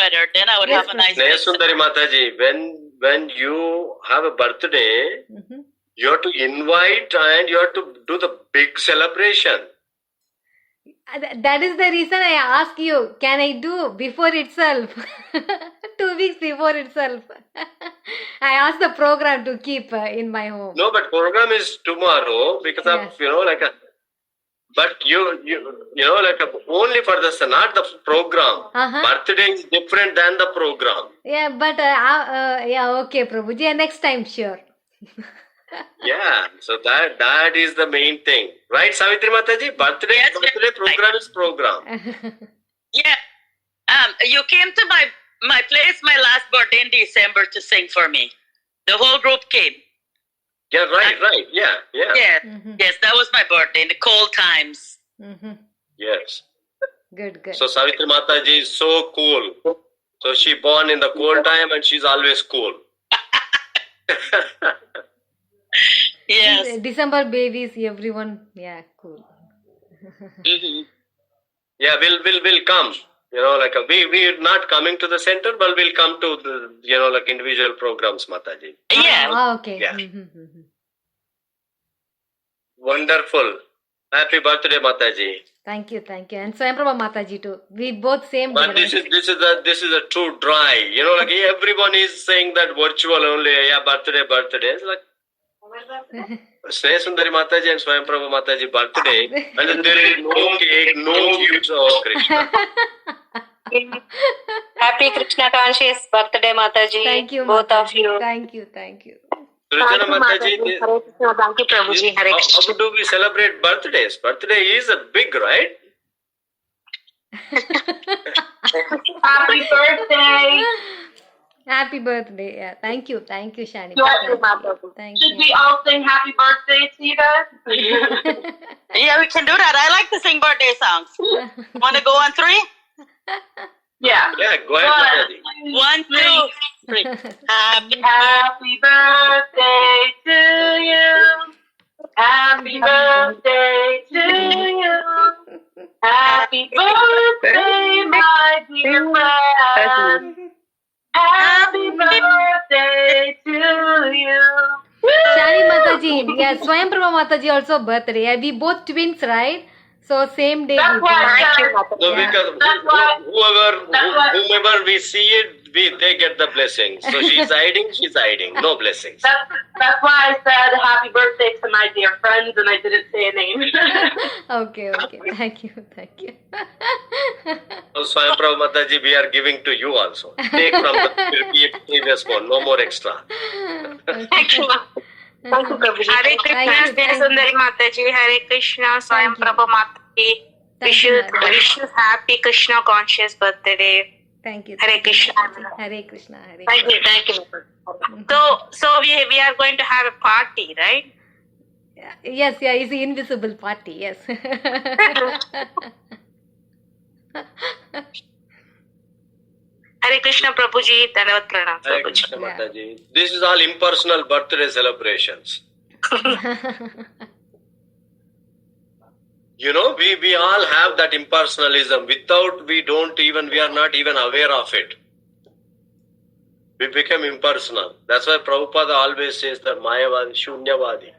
weather, then I would have a nice day. Sundari Mataji, when you have a birthday, you have to invite and you have to do the big celebration. That is the reason I ask you, can I do before itself? 2 weeks before itself. I asked the program to keep in my home. No, but program is tomorrow because of, but only for the, not the program. Birthday is different than the program. Yeah, but, okay, Prabhuji, next time, sure. Yeah, so that is the main thing. Right, Savitri Mataji? Birthday program is program. Yeah. You came to my place my last birthday in December to sing for me. The whole group came. Yeah, right. Yeah. Yes, yes, that was my birthday in the cold times. Yes. Good. So Savitri Mataji is so cool. So she born in the cold time and she's always cool. Yes. December babies, everyone, cool. Yeah, we'll come. We're not coming to the center, but we'll come to the, individual programs, Mataji. Yeah. Okay. Yeah. Wonderful. Happy birthday, Mataji. Thank you. And Swayamprabha Mataji too. We both same. But this is a true dry. Everyone is saying that virtual only. Yeah, birthday. It's like Sneh Sundari Mataji and Swayamprabha Mataji birthday, and there is no cake, no gifts. Oh, Krishna. Happy Krishna conscious birthday, Mataji. Thank you, both Mataji. of you. Thank you. Srijana Mataji, how do we celebrate birthdays? Birthday is a big, right? Happy birthday. Happy birthday. Yeah. Thank you, Shani. Thank Should we all sing happy birthday to you guys? Yeah, we can do that. I like to sing birthday songs. Want to go on 3? Yeah. Yeah, go ahead, Mataji. 1, 2, 3. Happy birthday to you. Happy birthday to you. Happy birthday, my dear friend. Happy birthday to you. Shani Mataji, yeah, Swayamprabha Mataji also birthday. Yeah, we both twins, right? So same day. That's why. So because whomever we see it, they get the blessings. So she's hiding, no blessings. That's why I said happy birthday to my dear friends, and I didn't say a name. Okay. Thank you. So Swayamprabha Mataji, we are giving to you also. Take from the previous one, no more extra. Thank you. Thank you, Prabhuji. Hare Krishna, Sneh Sundari Mataji. Hare Krishna, Swayamprabha Mataji. Wish you happy Krishna conscious birthday. Thank you. Hare Krishna. Hare Krishna. Thank you. So we are going to have a party, right? Yes, it's an invisible party, yes. Hare Krishna Prabhuji, Dhanavat Pranam Hare Krishna Mataji. This is all impersonal birthday celebrations. We all have that impersonalism. Without, we are not even aware of it. We become impersonal. That's why Prabhupada always says that Mayavadi, Shunyavadi.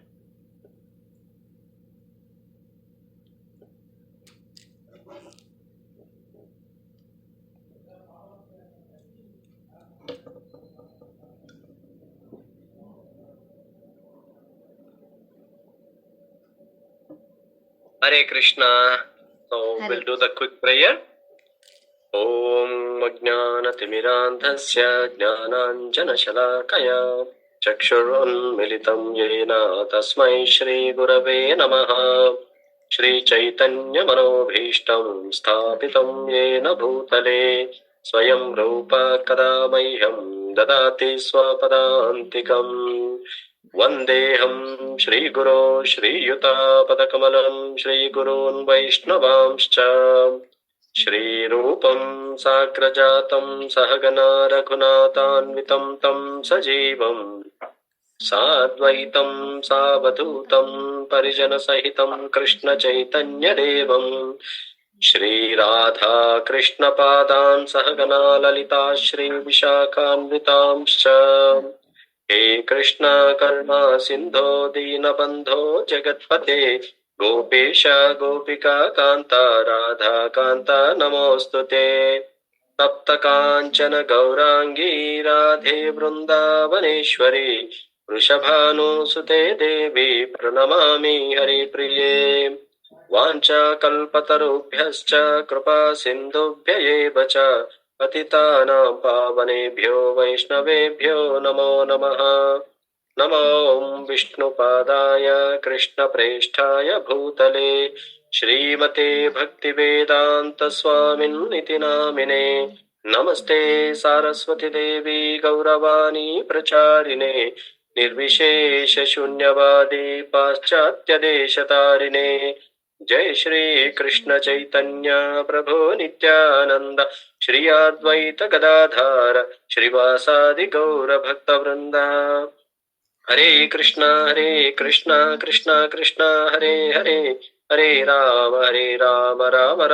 Hare Krishna. So we'll do the quick prayer. Om Ajnanatimidandhasya Jnananjanashalakaya Chakshurunmilitam Yena Tasmai Shri Gurave Namaha Shri Chaitanya Manobhishtam Sthapitam Yena Bhutale Swayam Rupa Kadamahyam Dadati Swapadantikam Vandeham Shri Guru Shri Yuta Padakamalam Shri Gurun Vaishnavamscha Shri Rupam Sakrajatam Sahagana Raghunathanvitam Tam Sajivam Sadvaitam Savadhutam Parijana Sahitam Krishna Chaitanya Devam Shri Radha Krishna Padan Sahagana Lalita Shri Vishakhanvitamscha He Krishna Karma Sindho Dinabandho Jagatpate Gopesha Gopika Kanta Radha Kanta Namostute Tapta Kanchana Gaurangi Radhe Vrindavaneshwari Vrishabhanu Sute Devi Pranamami Hari Priye Vancha kalpatarubhyascha kripa sindhubhya eva cha patitanam pavanebhyo vaishnavebhyo namo namaha Namo Om Vishnupadaya Krishna Presthaya Bhutale Shrimate Bhaktivedanta Swamin Niti Namine Namaste Saraswati Devi Gauravani Pracharine Nirvishesha Shunyavadi Paschatya Deshatarine Jai Shri Krishna Chaitanya Prabhu Nityananda Shri Advaita Gadadhara Shri Vasadi Gaura Bhakta Vrinda Hare Krishna Krishna Krishna Hare Hare Hare Rama Rama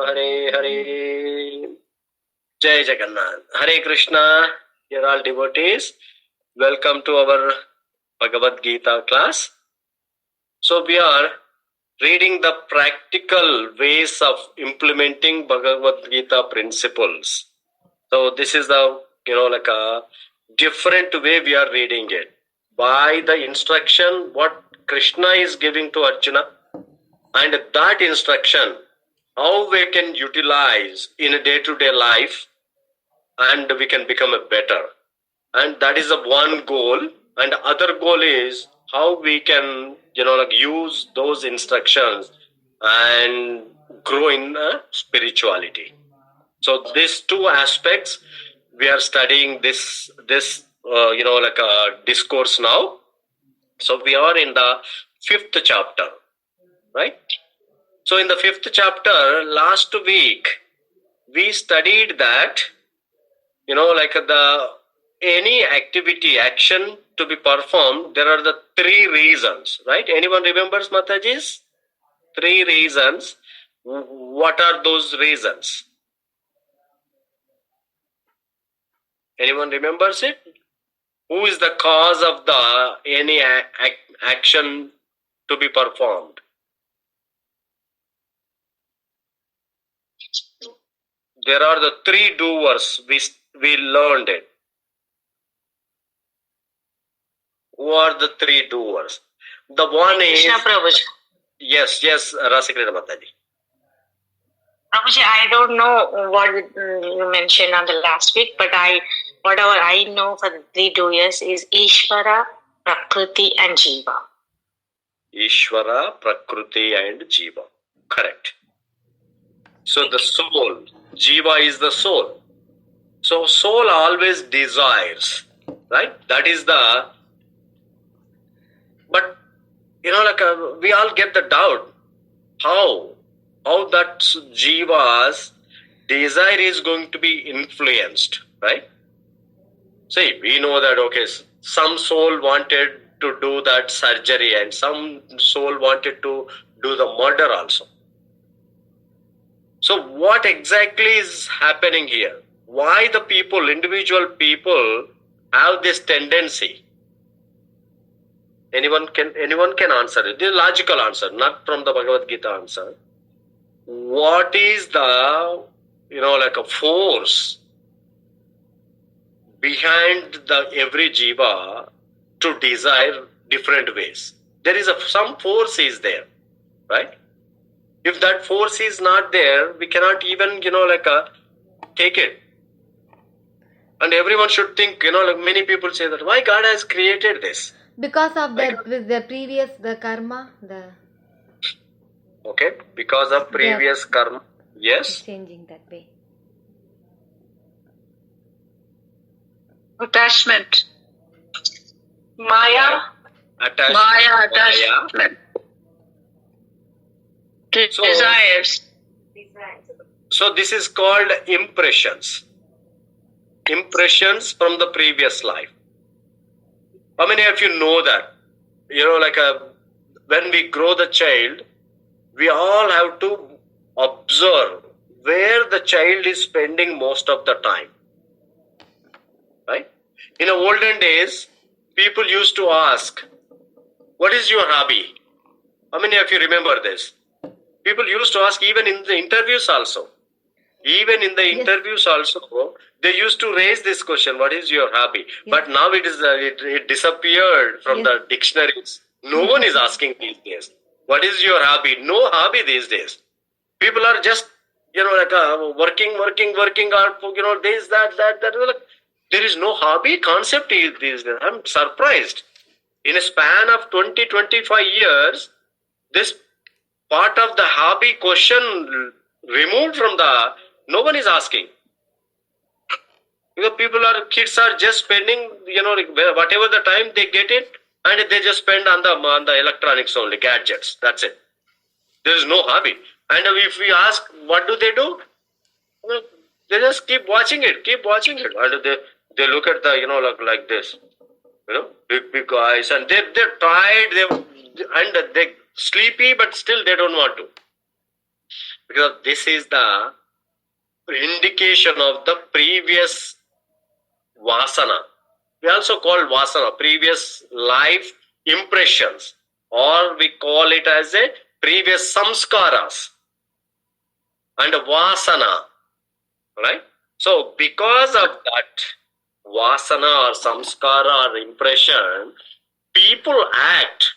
Hare Hare Jai Jagannath. Hare Krishna, dear all devotees. Welcome to our Bhagavad Gita class. So we are reading the practical ways of implementing Bhagavad Gita principles. So this is the, like a different way we are reading it. By the instruction what Krishna is giving to Arjuna, and that instruction how we can utilize in a day-to-day life, and we can become a better. And that is the one goal. And other goal is how we can, use those instructions and grow in spirituality. So these two aspects we are studying this discourse now. So we are in the 5th chapter, right? So in the 5th chapter, last week we studied that any activity, action to be performed, there are the 3 reasons, right? Anyone remembers, Mataji's? 3 reasons. What are those reasons? Anyone remembers it? Who is the cause of any action to be performed? There are the 3 doers. We learned it. Who are the 3 doers? The one is... Krishna Prabhuji. Yes, Rasikrita Mataji. Prabhuji, I don't know what you mentioned on the last week, but whatever I know for the 3 doers is Ishvara, Prakriti and Jiva. Ishvara, Prakriti and Jiva. Correct. So the soul, Jiva is the soul. So soul always desires, right? That is the... But, we all get the doubt. How that Jiva's desire is going to be influenced, right? See, we know that, okay, some soul wanted to do that surgery and some soul wanted to do the murder also. So what exactly is happening here? Why the individual people have this tendency? Anyone can answer it. This is a logical answer, not from the Bhagavad Gita answer. What is the, a force behind every jiva to desire different ways? There is some force is there, right? If that force is not there, we cannot even, take it. And everyone should think, many people say that, why God has created this? Because of the previous karma, Okay, because of previous karma. Yes. Changing that way. Attachment. Maya. Attachment. Desires. So this is called impressions. Impressions from the previous life. How many of you know that? When we grow the child, we all have to observe where the child is spending most of the time. Right? In the olden days, people used to ask, what is your hobby? How many of you remember this? People used to ask even in the interviews also. Even in the interviews also, they used to raise this question, what is your hobby? But now it disappeared from the dictionaries. No one is asking these days. What is your hobby? No hobby these days. People are just, working, or this, that. Like, there is no hobby concept these days. I'm surprised. In a span of 20-25 years, this part of the hobby question removed from no one is asking. Because kids are just spending, whatever the time they get it, and they just spend on the electronics only, gadgets. That's it. There is no hobby. And if we ask, what do? Well, they just keep watching it. And they look at the, like this, big eyes, and they're tired, they're sleepy, but still they don't want to. Because this is the indication of the previous vasana. We also call vasana previous life impressions, or we call it as a previous samskaras and vasana, right? So because of that vasana or samskara or impression, people act,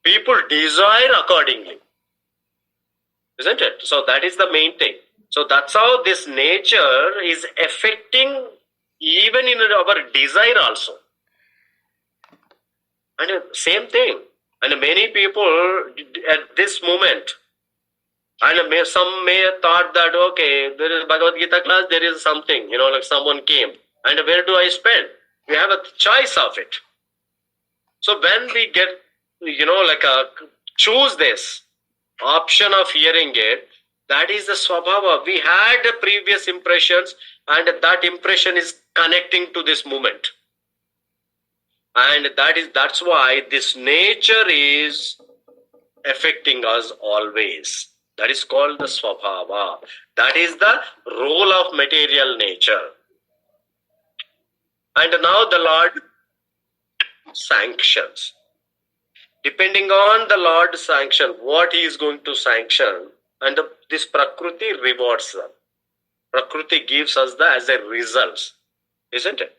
people desire accordingly, isn't it? So that is the main thing. So that's how this nature is affecting even in our desire also. And same thing. And many people at this moment, and some may have thought that, okay, there is Bhagavad Gita class, there is something, like someone came. And where do I spend? We have a choice of it. So when we get, choose this option of hearing it, that is the swabhava. We had previous impressions, and that impression is connecting to this moment. And that's why this nature is affecting us always. That is called the swabhava. That is the role of material nature. And now the Lord sanctions. Depending on the Lord's sanction, what He is going to sanction, and this Prakriti rewards them. Prakriti gives us as a result, isn't it?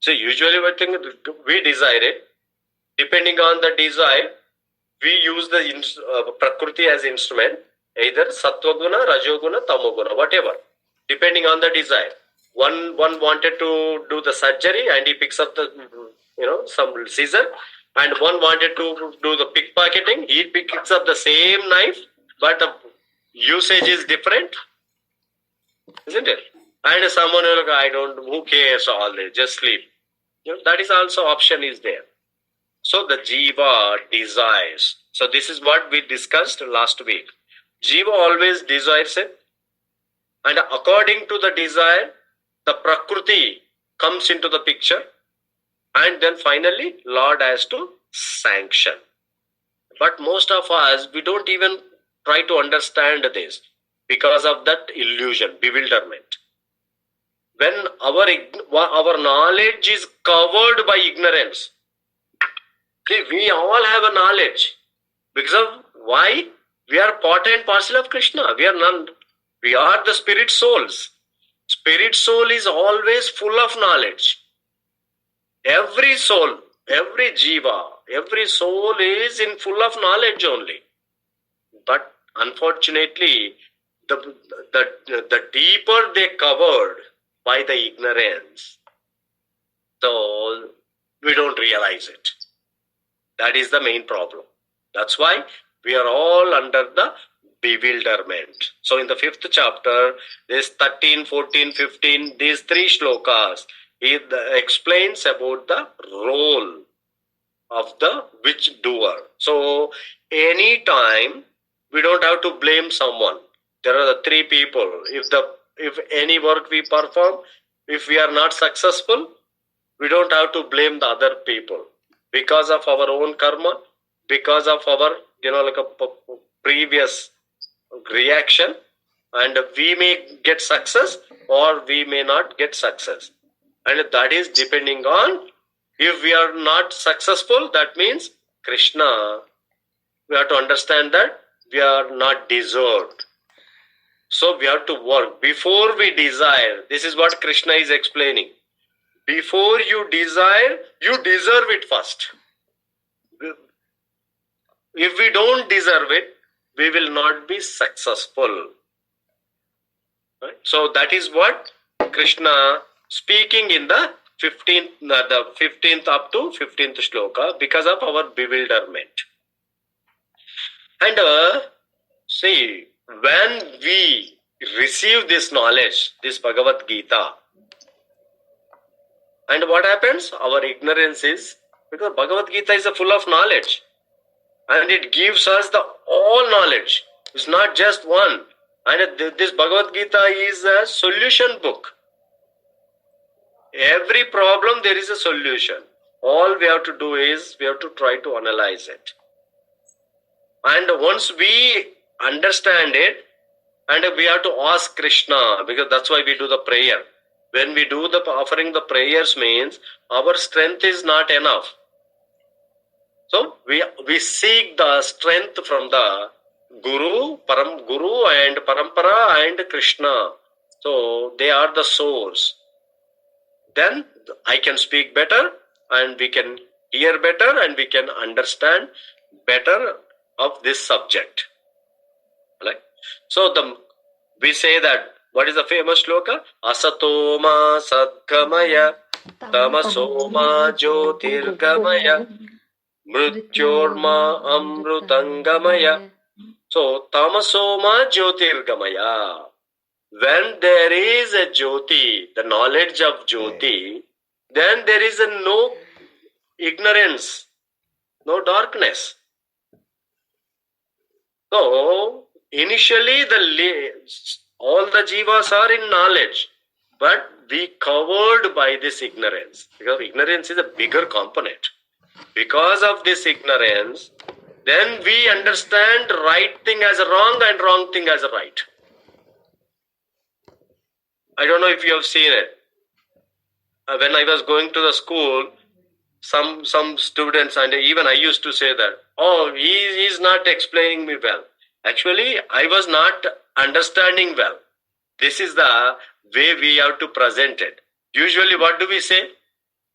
So usually we desire it. Depending on the desire, we use the Prakriti as instrument, either Sattva-guna, Rajoguna, Tamoguna, whatever. Depending on the desire. One wanted to do the surgery and he picks up the, some scissor. And one wanted to do the pickpocketing. He picks up the same knife, but the usage is different, isn't it? And someone will who cares all this, just sleep. That is also option is there. So the jiva desires. So this is what we discussed last week. Jiva always desires it. And according to the desire, the Prakriti comes into the picture. And then finally, Lord has to sanction. But most of us, we don't even try to understand this because of that illusion, bewilderment. When our knowledge is covered by ignorance, see, we all have a knowledge. Because of why? We are part and parcel of Krishna. We are none. We are the spirit souls. Spirit soul is always full of knowledge. Every soul, every jiva, every soul is in full of knowledge only. But unfortunately, the deeper they covered by the ignorance, so we don't realize it. That is the main problem. That's why we are all under the bewilderment. So in the 5th chapter, this 13, 14, 15, these 3 shlokas, it explains about the role of the which doer. So any time we don't have to blame someone. There are the 3 people. If any work we perform, if we are not successful, we don't have to blame the other people because of our own karma, because of our previous reaction. and we may get success or we may not get success. And that is depending on, if we are not successful, that means Krishna, we have to understand that we are not deserved. So we have to work before we desire. This is what Krishna is explaining. Before you desire, you deserve it first. If we don't deserve it, we will not be successful. Right? So that is what Krishna speaking in the 15th up to 15th shloka, because of our bewilderment. And see, when we receive this knowledge, this Bhagavad Gita, and what happens? Our ignorance is, because Bhagavad Gita is full of knowledge, and it gives us the all knowledge. It's not just one. And this Bhagavad Gita is a solution book. Every problem there is a solution. All we have to do is we have to try to analyze it. And once we understand it, and we have to ask Krishna, because that's why we do the prayer. When we do the offering the prayers means our strength is not enough. So we seek the strength from the Guru and Parampara and Krishna. So they are the source. Then I can speak better and we can hear better and we can understand better of this subject. Right? So we say that, what is the famous shloka? Asatoma sadgamaya tamasoma jyotirgamaya mrityorma amrutangamaya. So tamasoma jyotirgamaya. When there is a jyoti, the knowledge of jyoti, then there is no ignorance, no darkness. So initially all the jivas are in knowledge, but we covered by this ignorance, because ignorance is a bigger component. Because of this ignorance, then we understand right thing as a wrong and wrong thing as a right. I don't know if you have seen it. When I was going to the school, some students, and even I used to say that, oh, he is not explaining me well. Actually, I was not understanding well. This is the way we have to present it. Usually what do we say?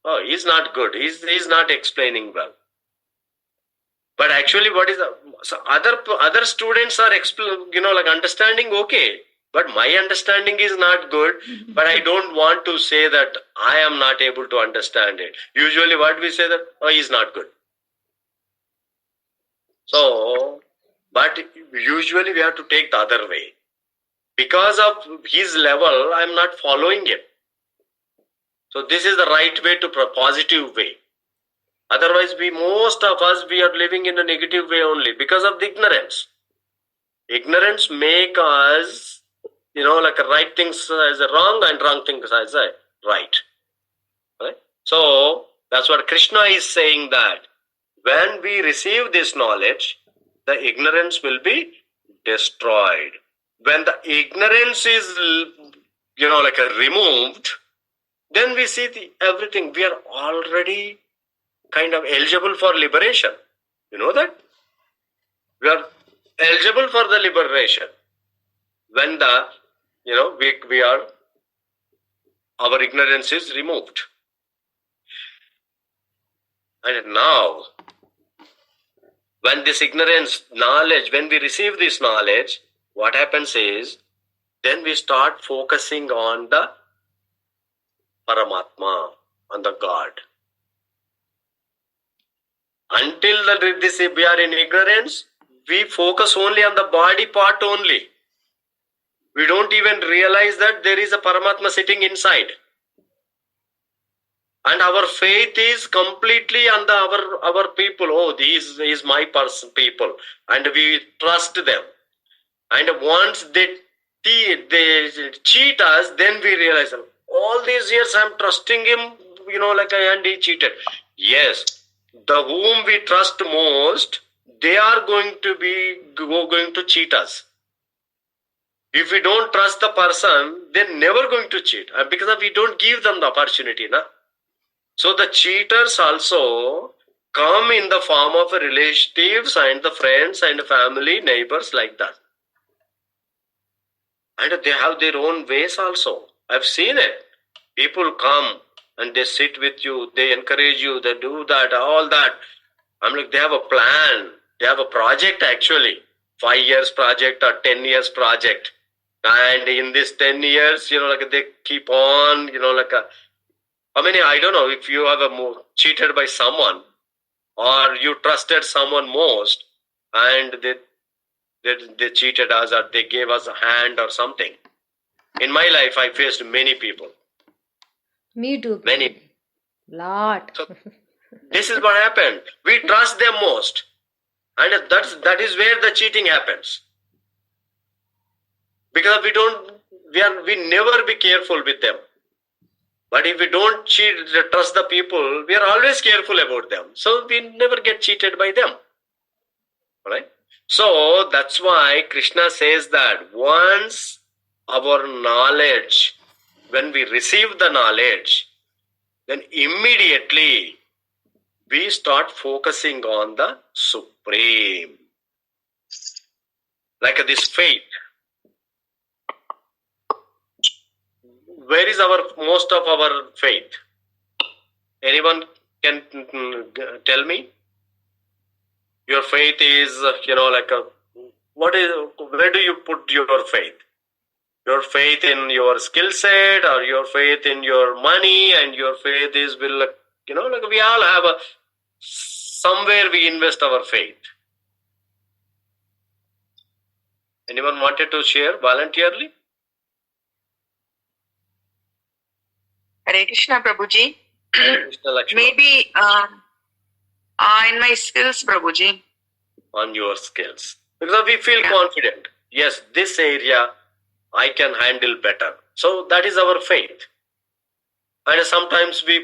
Oh, he's not good. He's not explaining well. But actually what is so other students are understanding okay. But my understanding is not good, but I don't want to say that I am not able to understand it. Usually what we say that, oh, he is not good. So, but usually we have to take the other way. Because of his level, I am not following him. So this is the right way, to positive way. Otherwise, most of us, we are living in a negative way only because of the ignorance. Ignorance make us, right things as a wrong and wrong things as a right. Right? So that's what Krishna is saying, that when we receive this knowledge, the ignorance will be destroyed. When the ignorance is, removed, then we see everything. We are already kind of eligible for liberation. You know that? We are eligible for the liberation. When our ignorance is removed. And now, when this ignorance, knowledge, when we receive this knowledge, what happens is, then we start focusing on the Paramatma, on the God. Until we are in ignorance, we focus only on the body part only. We don't even realize that there is a Paramatma sitting inside. And our faith is completely on our people. Oh, this is my people. And we trust them. And once they cheat us, then we realize, all these years I am trusting him, and he cheated. Yes, the whom we trust most, they are going to cheat us. If we don't trust the person, they're never going to cheat because we don't give them the opportunity. Na? So the cheaters also come in the form of relatives and the friends and family, neighbors like that. And they have their own ways also. I've seen it. People come and they sit with you, they encourage you, they do that, all that. I'm like, they have a plan, they have a project actually. 5 years project or 10 years project. And in this 10 years, they keep on, I don't know if you have cheated by someone or you trusted someone most and they cheated us or they gave us a hand or something. In my life, I faced many people. Me too. Many. Lot. So, this is what happened. We trust them most. And that is where the cheating happens. Because we never be careful with them. But if we don't trust the people, we are always careful about them. So we never get cheated by them. Alright? So that's why Krishna says that once our knowledge, when we receive the knowledge, then immediately we start focusing on the Supreme. Like this faith. Where is most of our faith? Anyone can tell me? Your faith is, where do you put your faith? Your faith in your skill set or your faith in your money and your faith is, we all have somewhere we invest our faith. Anyone wanted to share voluntarily? Hare Krishna, Prabhuji. Krishna Lakshmi. Maybe in my skills, Prabhuji. On your skills. Because we feel confident. Yes, this area I can handle better. So that is our faith. And sometimes we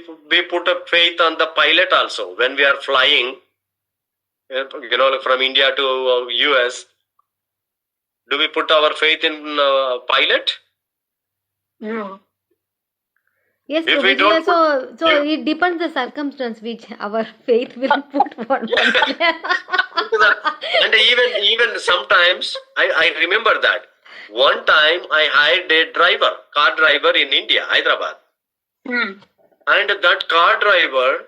put a faith on the pilot also. When we are flying, from India to US, do we put our faith in pilot? No. Yes, If we Prabhuji, don't so it depends the circumstance which our faith will put for one. And even sometimes, I remember that. One time I hired a car driver in India, Hyderabad. And that car driver,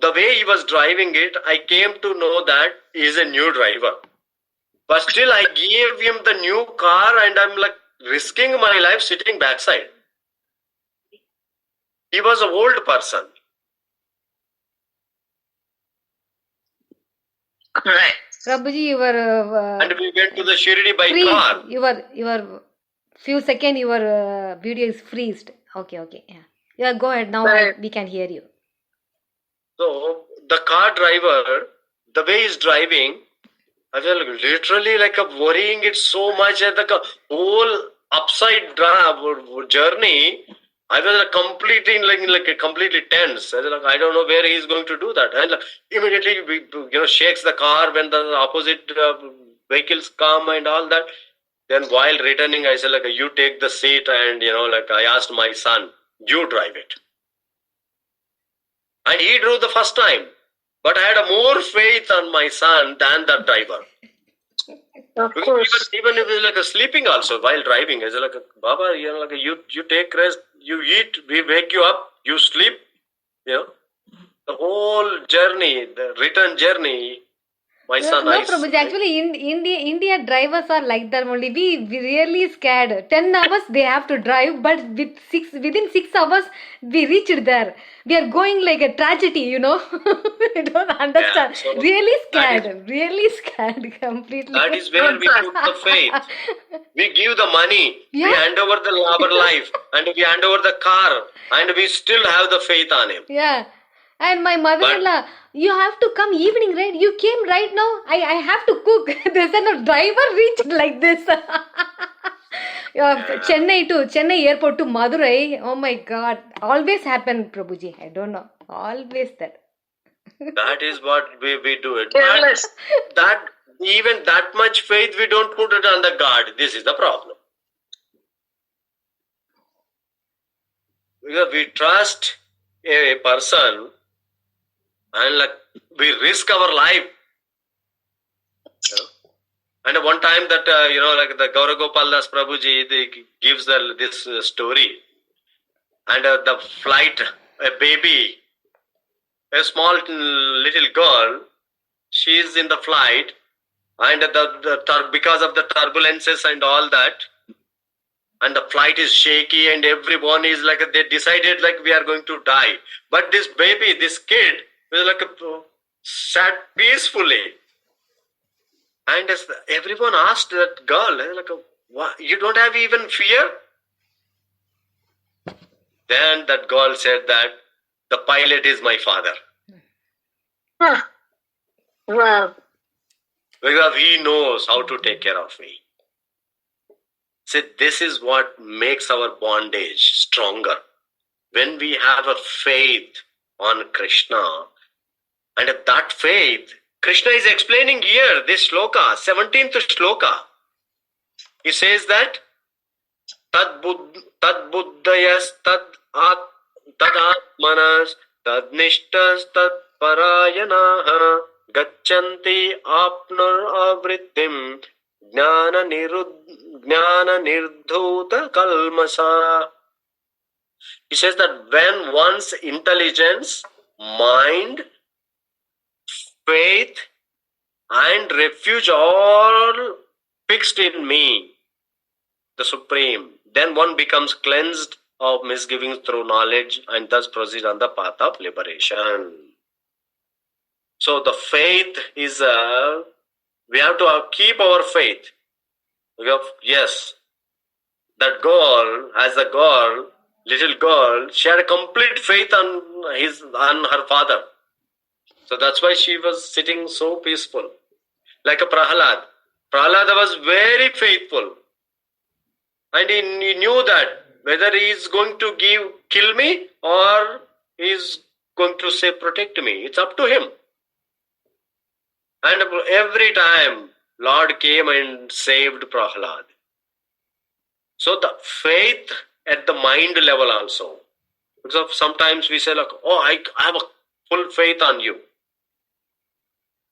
the way he was driving it, I came to know that he is a new driver. But still I gave him the new car and I'm like risking my life sitting backside. He was an old person. Right. Prabhuji, you were And we went to the Shirdi by freeze. car. Your few seconds your video is freezed. Okay, yeah. Go ahead now. Right. We can hear you. So the car driver, the way he's driving, I was literally worrying it so much at the whole upside down journey. I was completely tense. I was I don't know where he's going to do that. And immediately, shakes the car when the opposite vehicles come and all that. Then while returning, I said you take the seat and I asked my son, you drive it. And he drove the first time. But I had more faith on my son than the driver. Of course. Even if it's sleeping also while driving, I said Baba, you take rest, you eat, we wake you up, you sleep, the whole journey, the return journey, my son. No, Prabhuji, actually in India drivers are like that only. We really scared. 10 hours they have to drive, but within 6 hours we reached there. We are going like a tragedy, I don't understand. So really scared completely. That is where we put the faith. We give the money, we hand over our life, and we hand over the car, and we still have the faith on him. Yeah. And my mother-in-law, you have to come evening, right? You came right now. I have to cook. There's a driver reached like this. Chennai airport to Madurai. Oh my God. Always happen, Prabhuji. I don't know. Always that. That is what we do it. even that much faith we don't put it under God. This is the problem. Because we trust a person and like we risk our life. You know? And one time that, like the Gaura Gopal Das Prabhuji gives this story. And the flight, a baby, a small little girl, she is in the flight, and because of the turbulences and all that, and the flight is shaky, and everyone is like, they decided like we are going to die. But this baby, this kid, was like sat peacefully. And as everyone asked that girl, like, what, you don't have even fear? Then that girl said that the pilot is my father. Wow. Because he knows how to take care of me. See, this is what makes our bondage stronger. When we have a faith on Krishna, and that faith, Krishna is explaining here, this shloka, 17th shloka. He says that, tad buddhayas tad atmanas tad nishtas tad parayanaha gacchanti apnar avrittim jnana nirdhuta kalmasa. He says that when one's intelligence, mind, faith and refuge all fixed in me, the Supreme, then one becomes cleansed of misgivings through knowledge and thus proceed on the path of liberation. So the faith is, we have to keep our faith. Yes, that girl, as a girl, little girl, she had a complete faith on her father. So that's why she was sitting so peaceful. Like a Prahalad. Prahalad was very faithful. And he knew that whether he is going to kill me or he is going to say protect me. It's up to him. And every time Lord came and saved Prahalad. So the faith at the mind level also. Because sometimes we say like, oh, I have a full faith on you.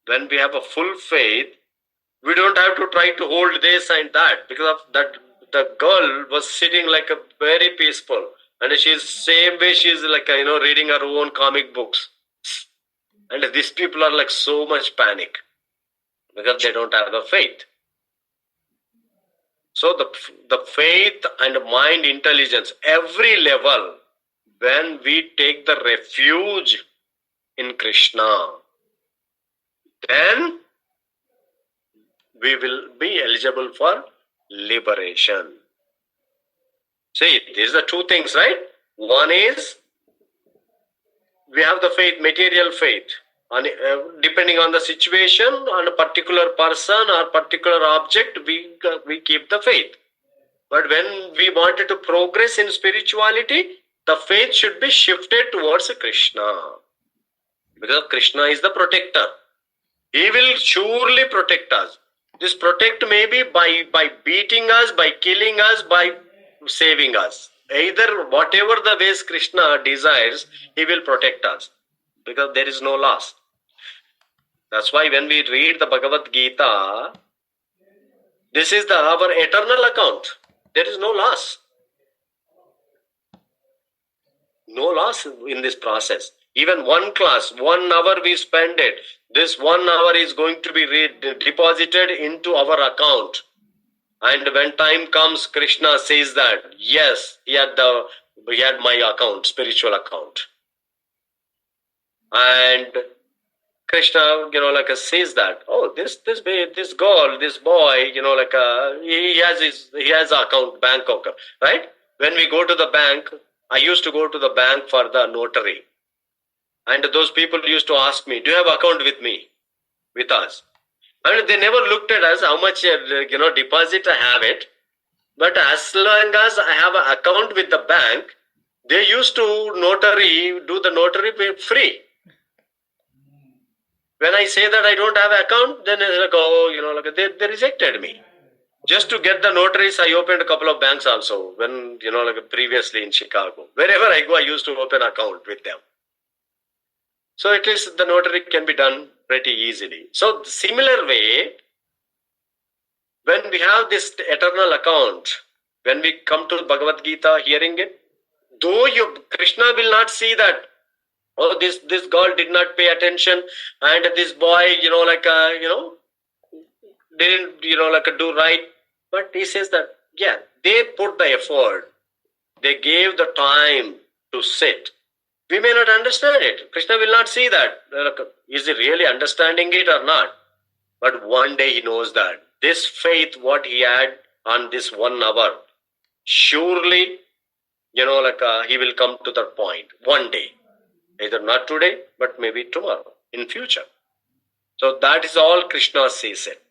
When we have a full faith, we don't have to try to hold this and that. Because of that, the girl was sitting like a very peaceful. And she's same way she's like, reading her own comic books. And these people are like so much panic. Because they don't have the faith. So the faith and mind intelligence, every level, when we take the refuge in Krishna, then we will be eligible for liberation. See, these are two things, right? One is, we have the faith, material faith. And depending on the situation, on a particular person or particular object, we keep the faith. But when we wanted to progress in spirituality, the faith should be shifted towards Krishna. Because Krishna is the protector. He will surely protect us. This protect may be by beating us, by killing us, by saving us. Either whatever the ways Krishna desires, he will protect us. Because there is no loss. That's why when we read the Bhagavad Gita, this is our eternal account. There is no loss. No loss in this process. Even one class, 1 hour we spend it. This 1 hour is going to be deposited into our account. And when time comes, Krishna says that, yes, he had my account, spiritual account. And Krishna, says that, oh, this girl, this boy, he has account, bank account, right? When we go to the bank, I used to go to the bank for the notary. And those people used to ask me, do you have account with us? And they never looked at us, how much, deposit I have it. But as long as I have an account with the bank, they used to do the notary free. When I say that I don't have an account, then it's like, oh, they rejected me. Just to get the notaries, I opened a couple of banks also. When, previously in Chicago. Wherever I go, I used to open account with them. So at least the notary can be done pretty easily. So similar way, when we have this eternal account, when we come to Bhagavad Gita, hearing it, though Krishna will not see that, oh, this girl did not pay attention, and this boy, didn't, do right. But he says that, yeah, they put the effort. They gave the time to sit. We may not understand it. Krishna will not see that. Is he really understanding it or not? But one day he knows that this faith, what he had on this 1 hour, surely, he will come to that point one day. Either not today, but maybe tomorrow, in future. So that is all Krishna says it.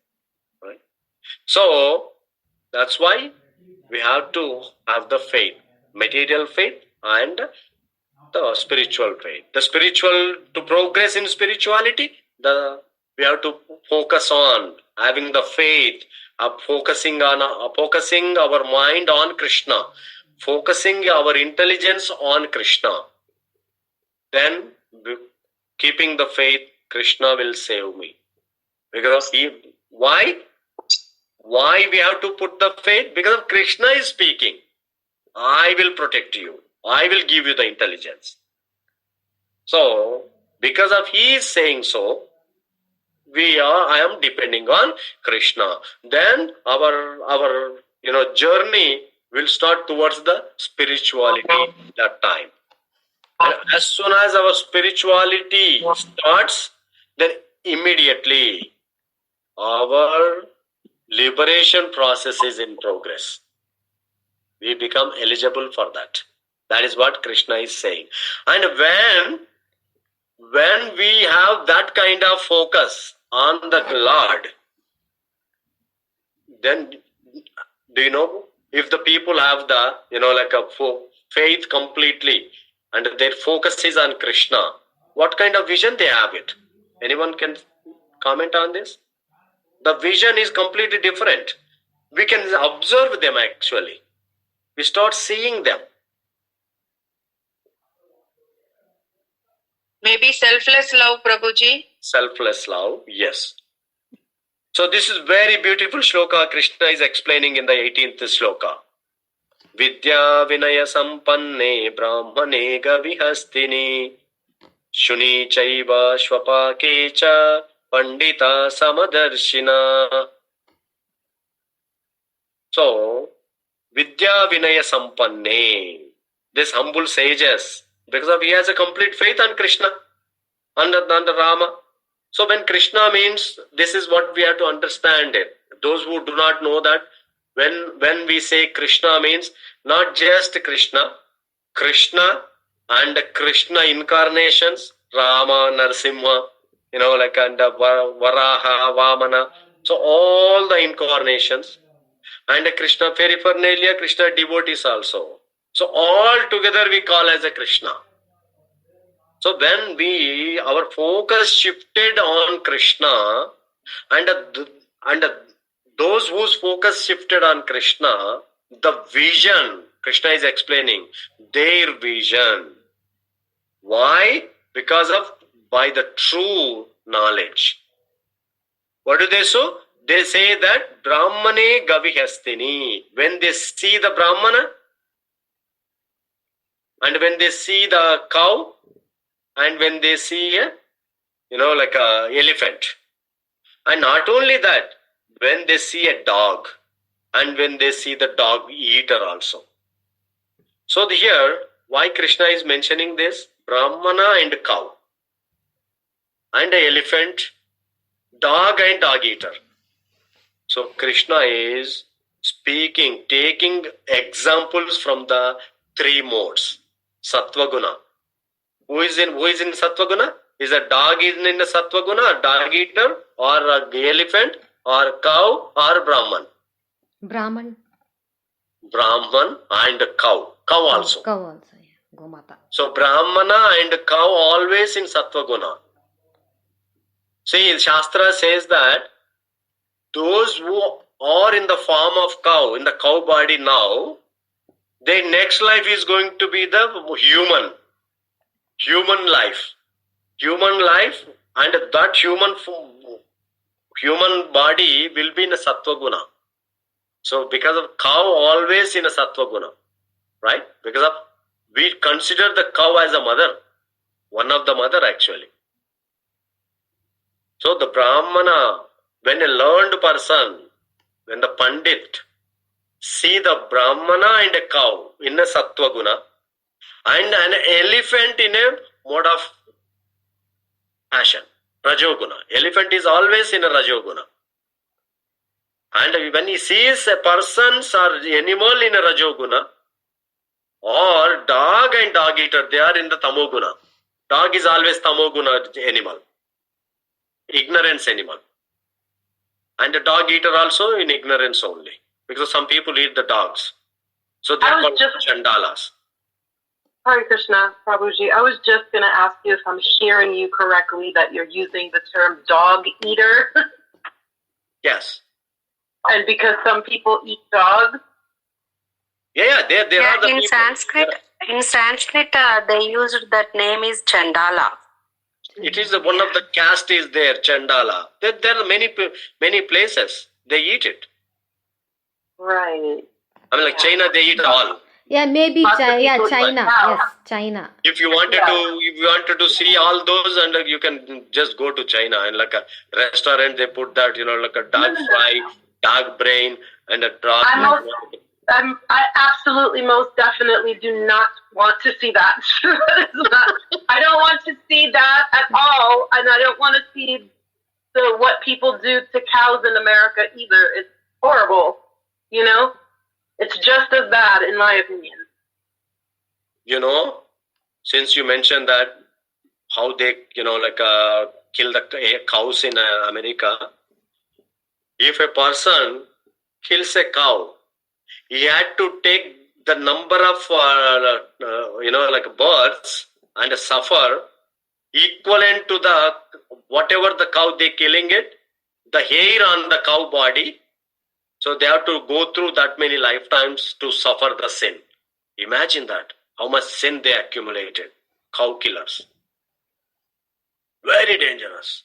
Right? So that's why we have to have the faith, material faith and the spiritual faith. The spiritual, to progress in spirituality, we have to focus on having the faith, focusing our mind on Krishna, focusing our intelligence on Krishna. Then, keeping the faith, Krishna will save me. Because why? Why we have to put the faith? Because Krishna is speaking. I will protect you. I will give you the intelligence. So, because of he is saying so, I am depending on Krishna. Then our journey will start towards the spirituality that time. And as soon as our spirituality starts, then immediately our liberation process is in progress. We become eligible for that. That is what Krishna is saying. And when we have that kind of focus on the Lord, then do you know, if the people have the, faith completely and their focus is on Krishna, what kind of vision they have it? Anyone can comment on this? The vision is completely different. We can observe them actually. We start seeing them. Maybe selfless love, Prabhuji. Selfless love, yes. So this is very beautiful shloka Krishna is explaining in the 18th shloka. Vidya vinaya sampanne brahmane gavihastini shuni chaiva shvapake cha pandita samadarshina. So, Vidya vinaya sampanne, this humble sages, because of he has a complete faith on Krishna, under Rama. So when Krishna means, this is what we have to understand it. Those who do not know that, when we say Krishna means not just Krishna and Krishna incarnations, Rama, Narsimha, and Varaha, Vamana. So all the incarnations, and Krishna paraphernalia, Krishna devotees also. So all together we call as a Krishna. So when our focus shifted on Krishna, and those whose focus shifted on Krishna, the vision, Krishna is explaining, their vision. Why? Because by the true knowledge. What do they say? They say that Brahmane Gavihastini. When they see the Brahmana, and when they see the cow, and when they see a elephant. And not only that, when they see a dog, and when they see the dog eater also. So here, why Krishna is mentioning this? Brahmana and cow, and an elephant, dog and dog eater. So Krishna is speaking, taking examples from the 3 modes. Sattva guna. Who is in Sattva guna? Is a dog in the Sattva guna, a dog eater, or an elephant, or cow, or Brahman? Brahman. Brahman and cow. Cow also. Cow also, yeah. Gomata. So Brahmana and cow always in Sattva guna. See, Shastra says that those who are in the form of cow, in the cow body now, their next life is going to be the human life. Human life, and that human body will be in a sattva guna. So because of cow always in a sattva guna, right? Because of we consider the cow as a mother, one of the mother actually. So the Brahmana, when a learned person, when the Pandit see the Brahmana and a cow in a sattva guna and an elephant in a mode of passion, rajoguna. Elephant is always in a rajoguna. And when he sees a person or animal in a rajoguna, or dog and dog eater, they are in the tamoguna. Dog is always tamoguna animal, ignorance animal. And the dog eater also in ignorance only, because some people eat the dogs. So they are called chandalas. Hare Krishna, Prabhuji. I was just going to ask you if I'm hearing you correctly that you're using the term dog eater. Yes. And because some people eat dogs. Yeah, there are the in people. Sanskrit, they used that name is Chandala. It is one of the caste is there, Chandala. There are many places they eat it. Right. I mean, like China, they eat all. Yeah, maybe China. Yes, China. If you wanted to see all those, and you can just go to China and like a restaurant, they put that, like a dog fry, dog brain, and a dog. I absolutely, most definitely do not want to see that. I don't want to see that at all, and I don't want to see what people do to cows in America either. It's horrible, It's just as bad, in my opinion. Since you mentioned that, how they, kill the cows in America, if a person kills a cow, he had to take the number of, birds and suffer equivalent to the, whatever the cow they killing it, the hair on the cow body. So they have to go through that many lifetimes to suffer the sin. Imagine that. How much sin they accumulated. Cow killers. Very dangerous.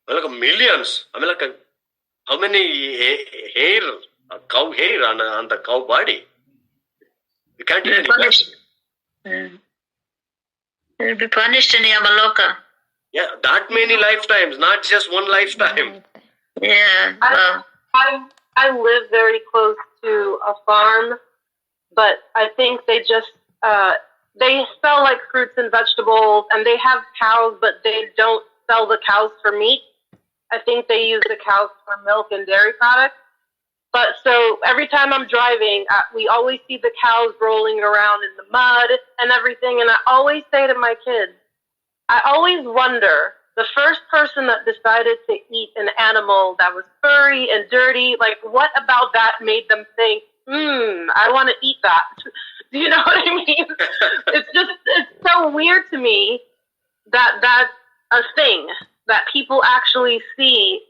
Like millions. I mean, how many hair, cow hair on the cow body? You can't even imagine. Will be punished in Yamaloka. Yeah, that many lifetimes, not just one lifetime. Yeah. Wow. I live very close to a farm, but I think they just, they sell like fruits and vegetables, and they have cows, but they don't sell the cows for meat. I think they use the cows for milk and dairy products. But so every time I'm driving, we always see the cows rolling around in the mud and everything, and I always say to my kids, I always wonder, the first person that decided to eat an animal that was furry and dirty, like what about that made them think, I want to eat that? Do you know what I mean? It's so weird to me that that's a thing, that people actually see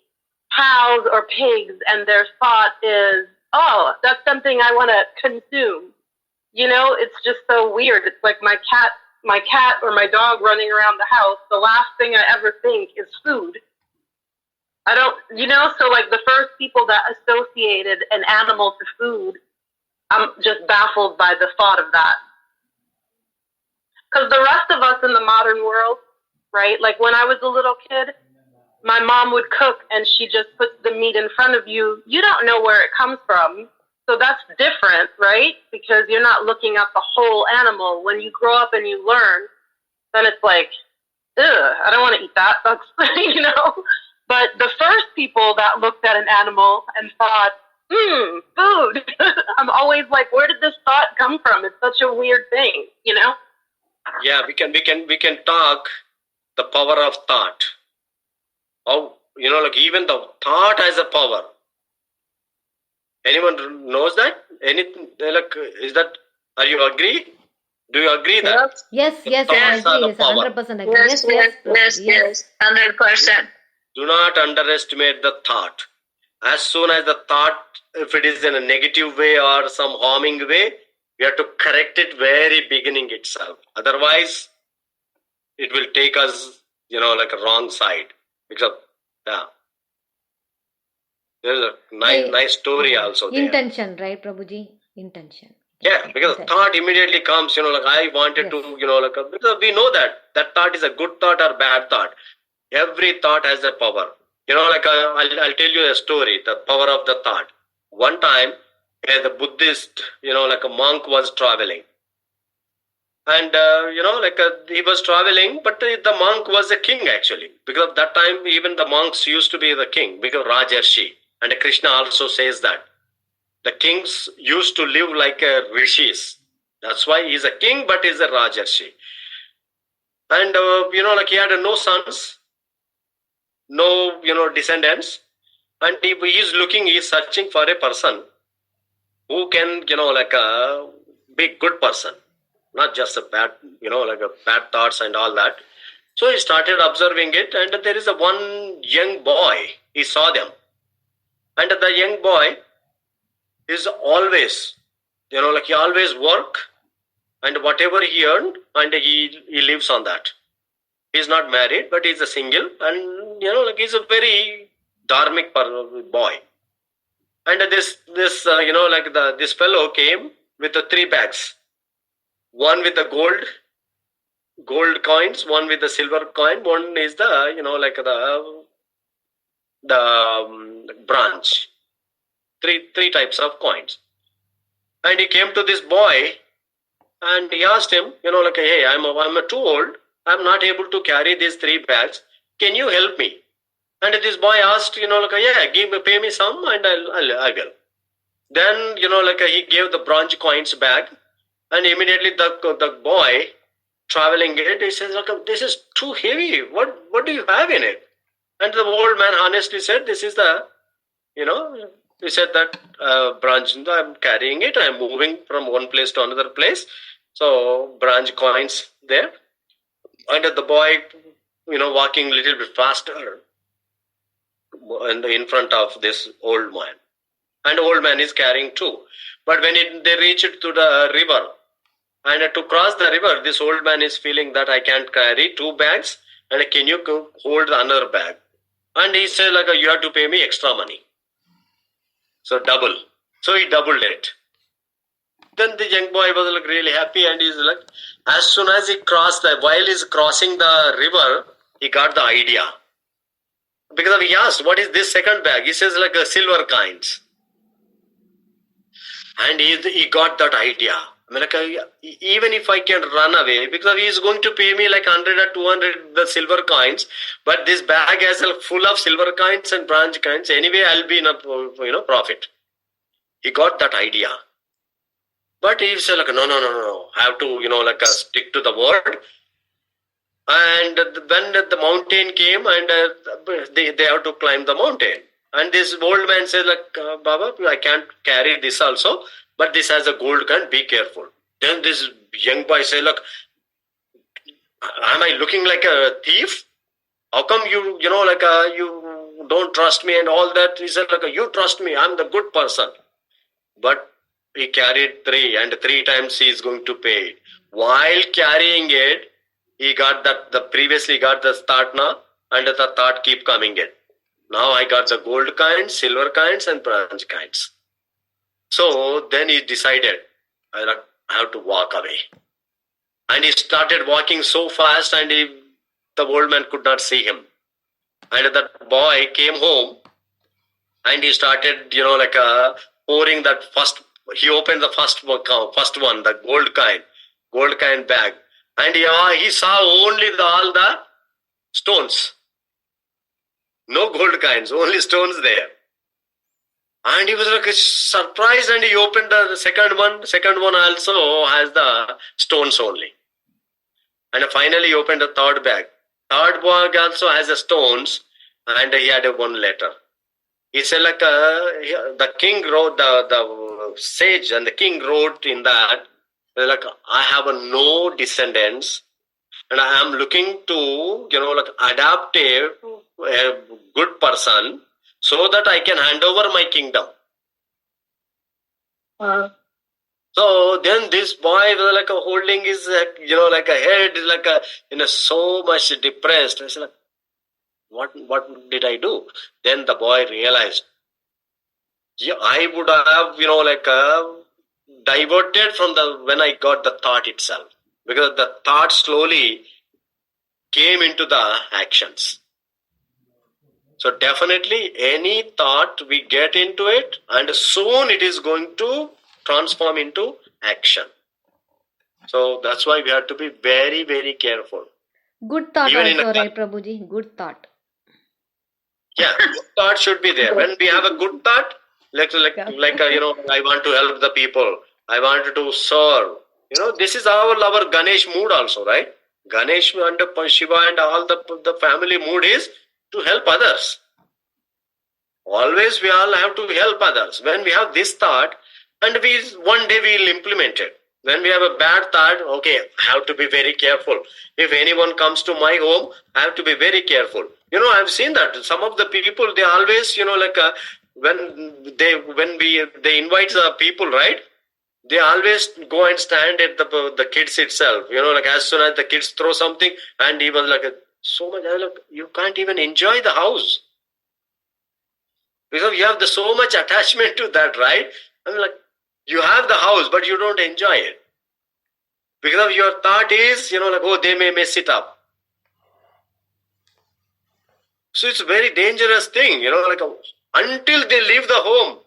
cows or pigs and their thought is, oh, that's something I want to consume. It's just so weird. It's like my cat or my dog running around the house, the last thing I ever think is food. I don't, so like the first people that associated an animal to food, I'm just baffled by the thought of that. Because the rest of us in the modern world, right, like when I was a little kid, my mom would cook and she just puts the meat in front of you. You don't know where it comes from. So that's different, right? Because you're not looking at the whole animal. When you grow up and you learn, then it's like, I don't want to eat that. That's, But the first people that looked at an animal and thought, food. I'm always like, where did this thought come from? It's such a weird thing, Yeah, we can talk the power of thought. How, even the thought has a power. Anyone knows that? Anything is that? Are you agree? Do you agree that? Yes, I agree. Yes, 100% agree. Yes, 100%. Do not underestimate the thought. As soon as the thought, if it is in a negative way or some harming way, we have to correct it very beginning itself. Otherwise, it will take us, like a wrong side. Because, yeah. There's a nice story also there. Intention, right, Prabhuji? Intention. Yeah, because thought immediately comes, like I wanted to, because we know that thought is a good thought or bad thought. Every thought has a power. I'll tell you a story, the power of the thought. One time, the Buddhist, like a monk was traveling. And, he was traveling, but the monk was a king actually. Because at that time, even the monks used to be the king, because Rajarshi. And Krishna also says that. The kings used to live like rishis. That's why he's a king, but he's a Rajarshi. And, he had no sons, no, descendants. And he's searching for a person who can, be a good person. Not just a bad, bad thoughts and all that. So he started observing it, and there is one young boy. He saw them. And the young boy is always, he always work, and whatever he earned, and he lives on that. He's not married, but he's a single, and he's a very dharmic boy. And this this fellow came with the 3 bags, one with the gold coins, one with the silver coin, one is the the branch. Three types of coins. And he came to this boy and he asked him, hey, I'm too old. I'm not able to carry these 3 bags. Can you help me? And this boy asked, yeah, pay me some and I will. Then, he gave the bronze coins bag, and immediately the boy traveling it, he says, this is too heavy. What do you have in it? And the old man honestly said, this is the, he said that branch, I'm carrying it, I'm moving from one place to another place. So branch coins there. And the boy, walking a little bit faster in front of this old man. And the old man is carrying 2. But when they reached to the river, and to cross the river, this old man is feeling that I can't carry 2 bags, and can you hold another bag? And he said, you have to pay me extra money. So double. So he doubled it. Then the young boy was really happy, and he's as soon as he crossed, while he's crossing the river, he got the idea. Because he asked, what is this second bag? He says a silver coins. And he got that idea. Even if I can run away, because he is going to pay me 100 or 200 the silver coins, but this bag has full of silver coins and bronze coins. Anyway, I'll be in a profit. He got that idea. But he said no. I have to stick to the word. And when the mountain came, and they have to climb the mountain. And this old man says Baba, I can't carry this also, but this has a gold coin, be careful. Then this young boy said, am I looking like a thief? How come you don't trust me and all that? He said, you trust me, I'm the good person. But he carried 3, and 3 times he is going to pay it. While carrying it, he got previously got the thought now, and the thought keep coming in. Now I got the gold coins, silver coins, and bronze coins. So then he decided, I have to walk away. And he started walking so fast, and the old man could not see him. And that boy came home, and he started, pouring that first. He opened the first one, the gold coin bag, and he saw only all the stones. No gold coins, only stones there. And he was surprised, and he opened the second one. Second one also has the stones only. And finally he opened the third bag. Third bag also has the stones, and he had one letter. He said the king wrote, the sage and the king wrote in that, I have no descendants, and I am looking to, adapt a good person so that I can hand over my kingdom. So then this boy was like holding his, like a head, like so much depressed. I said, like, what did I do? Then the boy realized, I would have, diverted from when I got the thought itself, because the thought slowly came into the actions. So definitely any thought we get into it, and soon it is going to transform into action. So that's why we have to be very, very careful. Good thought Even also, right, Prabhuji? Good thought. Yeah, good thought should be there. When we have a good thought, I want to help the people, I want to serve. This is our Ganesh mood also, right? Ganesh and Shiva and all the family mood is to help others. Always we all have to help others. When we have this thought, and one day we will implement it. When we have a bad thought, okay, I have to be very careful. If anyone comes to my home, I have to be very careful. I've seen that some of the people, they always, when they invite the people, right? They always go and stand at the kids itself. As soon as the kids throw something, and he was like, so much, you can't even enjoy the house. Because you have so much attachment to that, right? I'm like, you have the house, but you don't enjoy it. Because of your thought is, oh, they may mess it up. So it's a very dangerous thing, until they leave the home.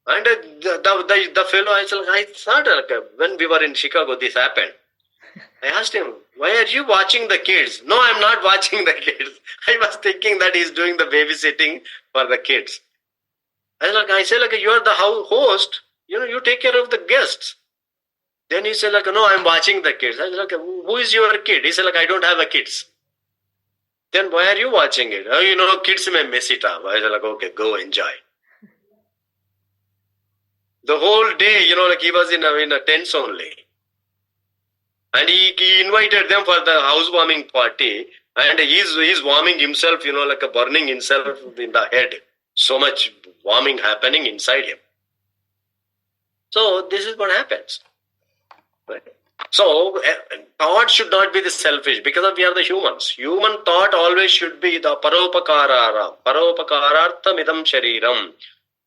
And the fellow, I thought, when we were in Chicago, this happened. I asked him, why are you watching the kids? No, I'm not watching the kids. I was thinking that he's doing the babysitting for the kids. I said, you are the host, you take care of the guests. Then he said, no, I'm watching the kids. I said, who is your kid? He said, I don't have a kids. Then why are you watching it? Oh, kids may mess it up. I said, okay, go enjoy. The whole day, he was in a tents only. And he invited them for the housewarming party. And he's warming himself, burning himself in the head. So much warming happening inside him. So this is what happens. Right? So thought should not be the selfish, because we are the humans. Human thought always should be the paropakarartham idam shariram.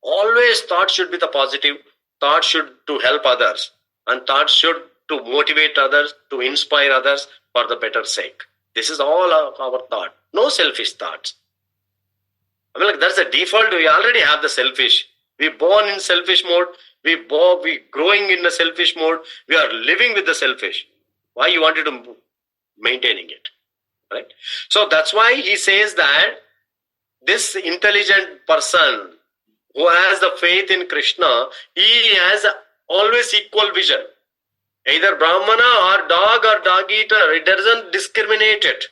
Always thought should be the positive. Thought should to help others, and thought should to motivate others, to inspire others for the better sake. This is all our thought. No selfish thoughts. That's the default. We already have the selfish. We born in selfish mode. We growing in the selfish mode. We are living with the selfish. Why you wanted to maintaining it, right? So that's why he says that this intelligent person who has the faith in Krishna, he has always equal vision. Either Brahmana or dog eater, it doesn't discriminate it.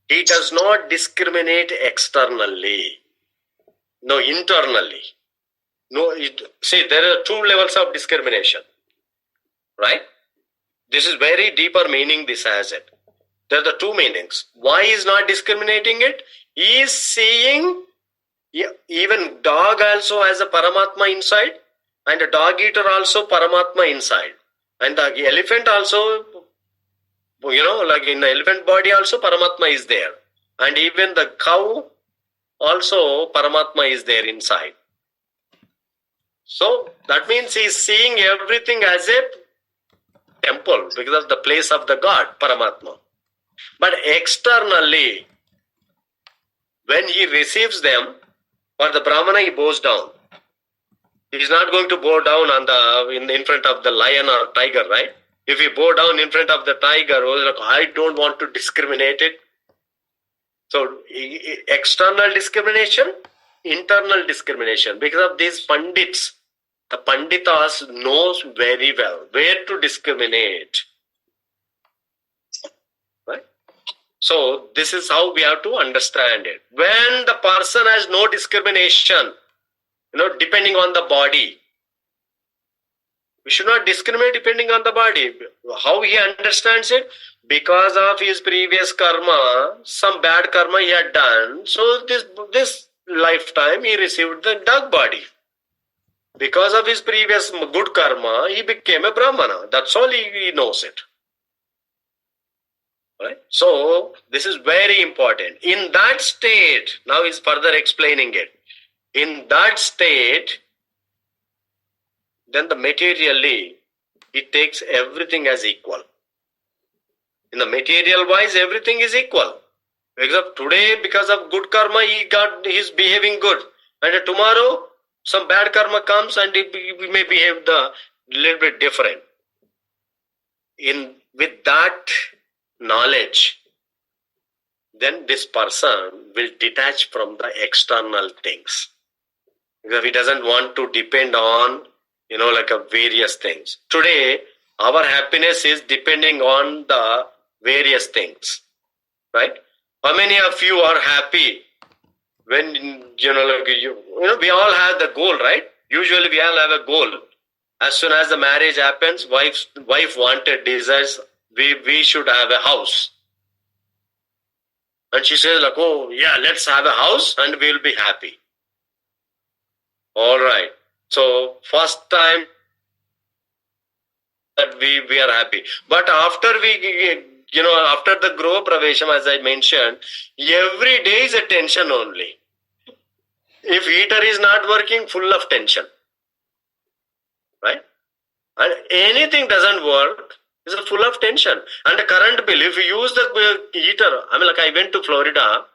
He does not discriminate externally. No, internally. No, see, there are two levels of discrimination. Right? This is very deeper meaning this has it. There are the two meanings. Why he is not discriminating it? He is seeing even dog also has a Paramatma inside, and a dog eater also Paramatma inside. And the elephant also, in the elephant body also Paramatma is there. And even the cow also Paramatma is there inside. So that means he is seeing everything as a temple, because of the place of the God, Paramatma. But externally, when he receives them, for the Brahmana he bows down. He is not going to bow down in front of the lion or tiger, right? If he bow down in front of the tiger, I don't want to discriminate it. So external discrimination, internal discrimination. Because of these pandits, the panditas knows very well where to discriminate. Right? So this is how we have to understand it. When the person has no discrimination, depending on the body, We should not discriminate depending on the body. How he understands it? Because of his previous karma, some bad karma he had done. So this lifetime he received the dog body. Because of his previous good karma, he became a Brahmana. That's all he knows it. Right? So this is very important. In that state, now he's further explaining it. In that state, then the materially, he takes everything as equal. In the material wise, everything is equal. Except today, because of good karma, he's behaving good. And tomorrow, some bad karma comes and he may behave a little bit different. With that knowledge, then this person will detach from the external things. Because he doesn't want to depend on, various things. Today, our happiness is depending on the various things. Right? How many of you are happy when, we all have the goal, right? Usually we all have a goal. As soon as the marriage happens, wife wanted, desires, we should have a house. And she says oh yeah, let's have a house and we'll be happy. All right. So first time that we are happy. But after after the Groh Pravesham, as I mentioned, every day is a tension only. If heater is not working, full of tension. Right? And anything doesn't work, it's full of tension. And the current bill, if you use the heater, I went to Florida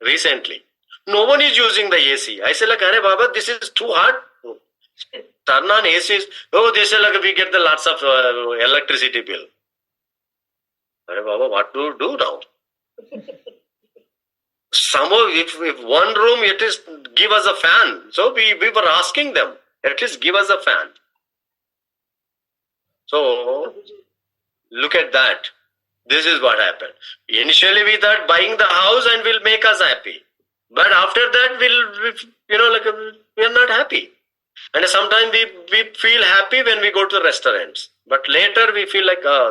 recently. No one is using the AC. I said Arey Baba, this is too hot. Turn on AC. Oh, they say we get the lots of electricity bill. Arey Baba, what do you do now? Somehow, if one room, at least give us a fan. So we were asking them, at least give us a fan. So, look at that. This is what happened. Initially, we thought buying the house and will make us happy. But after that, we are not happy. And sometimes we feel happy when we go to restaurants. But later we feel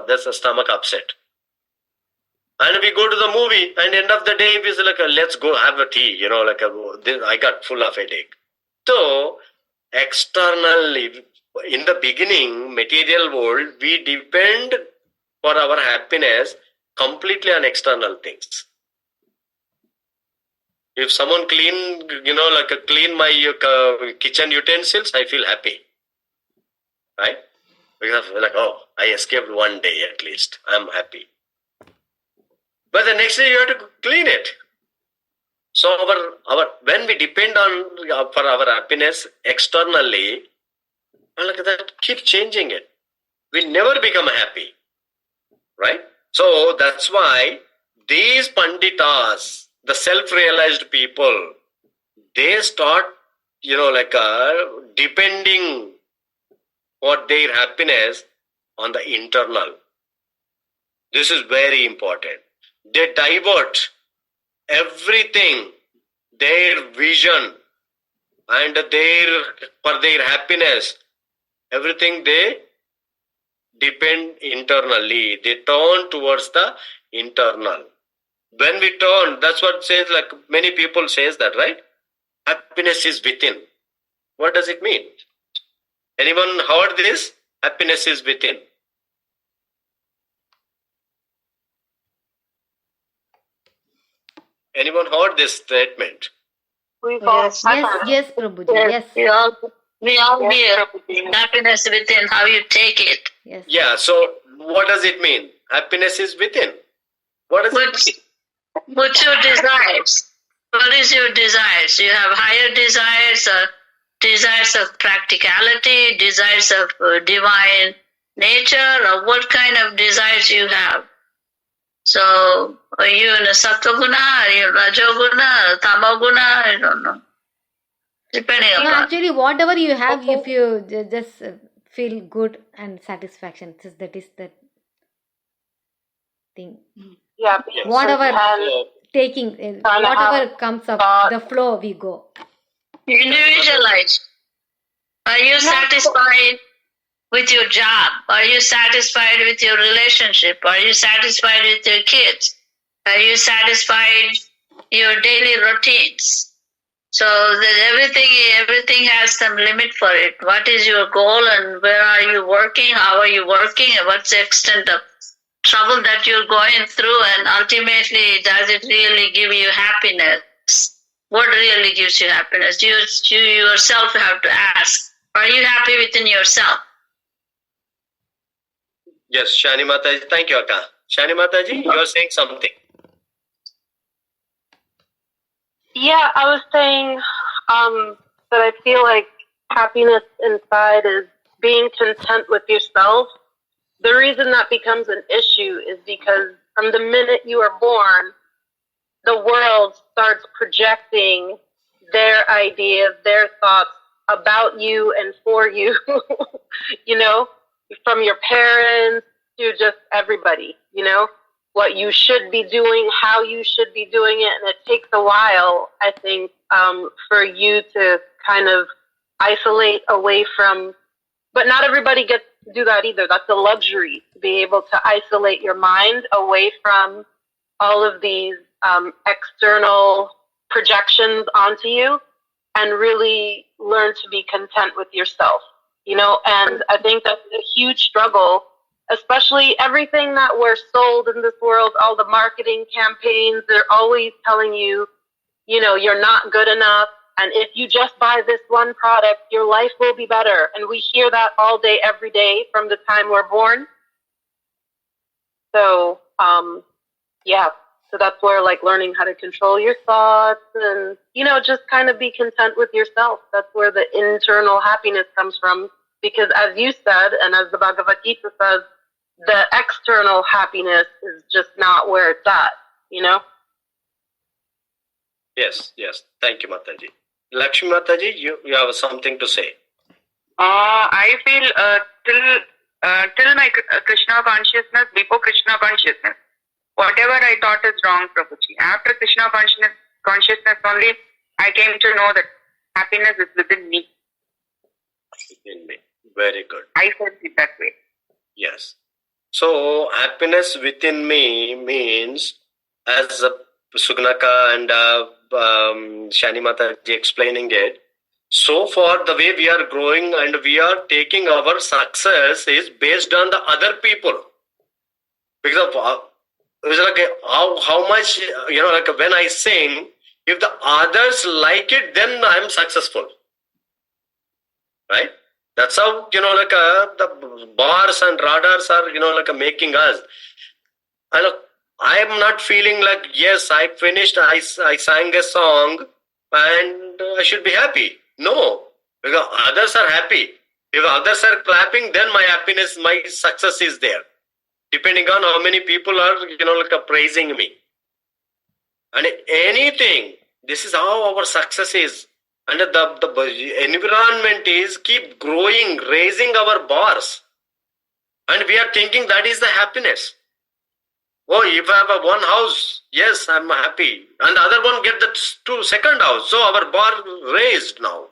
there's a stomach upset. And we go to the movie and end of the day we say let's go have a tea. I got full of headache. So externally, in the beginning, material world, we depend for our happiness completely on external things. If someone clean my kitchen utensils, I feel happy. Right? Because I escaped one day at least. I'm happy. But the next day you have to clean it. So when we depend on for our happiness externally, that keep changing it. We never become happy. Right? So that's why these panditas, the self-realized people, they start, depending for their happiness on the internal. This is very important. They divert everything, their vision and for their happiness, everything they depend internally. They turn towards the internal. When we turn, that's what says, many people says that, right? Happiness is within. What does it mean? Anyone heard this? Happiness is within. Anyone heard this statement? Yes, Prabhuji. Yes. We all hear happiness within, how you take it. Yes. Yeah, so what does it mean? Happiness is within. What does it mean? What's your desires? What is your desires? You have higher desires, desires of practicality, desires of divine nature, or what kind of desires you have? So, are you in a Sattva-guna, are you Rajoguna, Tamoguna? I don't know. Depending No, upon. actually, whatever you have, if you just feel good and satisfaction, that is the thing. Yeah. Whatever So, taking, whatever comes up, the flow we go. Individualize. Are you satisfied with your job? Are you satisfied with your relationship? Are you satisfied with your kids? Are you satisfied your daily routines? So that everything has some limit for it. What is your goal and where are you working? How are you working? And what's the extent of trouble that you're going through? And ultimately, does it really give you happiness? What really gives you happiness? You yourself have to ask. Are you happy within yourself? Yes, Shani Mataji. Thank you, Akka. Shani Mataji, you are saying something. Yeah, I was saying that I feel like happiness inside is being content with yourself. The reason that becomes an issue is because from the minute you are born, the world starts projecting their ideas, their thoughts about you and for you, you know, from your parents to just everybody, you know, what you should be doing, how you should be doing it. And it takes a while, I think, for you to kind of isolate away from, but not everybody gets to do that either. That's a luxury, to be able to isolate your mind away from all of these external projections onto you and really learn to be content with yourself, you know. And I think that's a huge struggle, especially everything that we're sold in this world, all the marketing campaigns, they're always telling you, you know, you're not good enough. And if you just buy this one product, your life will be better. And we hear that all day, every day from the time we're born. So, yeah. So that's where, like, learning how to control your thoughts and, you know, just kind of be content with yourself. That's where the internal happiness comes from. Because as you said, and as the Bhagavad Gita says, the external happiness is just not where it's at, you know? Yes. Thank you, Mataji. Lakshmi Mataji, you have something to say. I feel till my Krishna consciousness, before Krishna consciousness, whatever I thought is wrong, Prabhuji. After Krishna consciousness only, I came to know that happiness is within me. Within me. Very good. I felt it that way. Yes. So, happiness within me means, as Sugnaka and Shani Mataji explaining it, so far the way we are growing and we are taking our success is based on the other people. Because it's like how much, you know, like when I sing, if the others like it, then I'm successful. Right? That's how, you know, like the bars and radars are, you know, like making us. And I am not feeling like, yes, I finished, I sang a song and I should be happy. No, because others are happy. If others are clapping, then my happiness, my success is there. Depending on how many people are, you know, like praising me. And anything, this is how our success is. And the environment is keep growing, raising our bars. And we are thinking that is the happiness. Oh, if I have one house, yes, I'm happy. And the other one get the second house. So our bar raised now.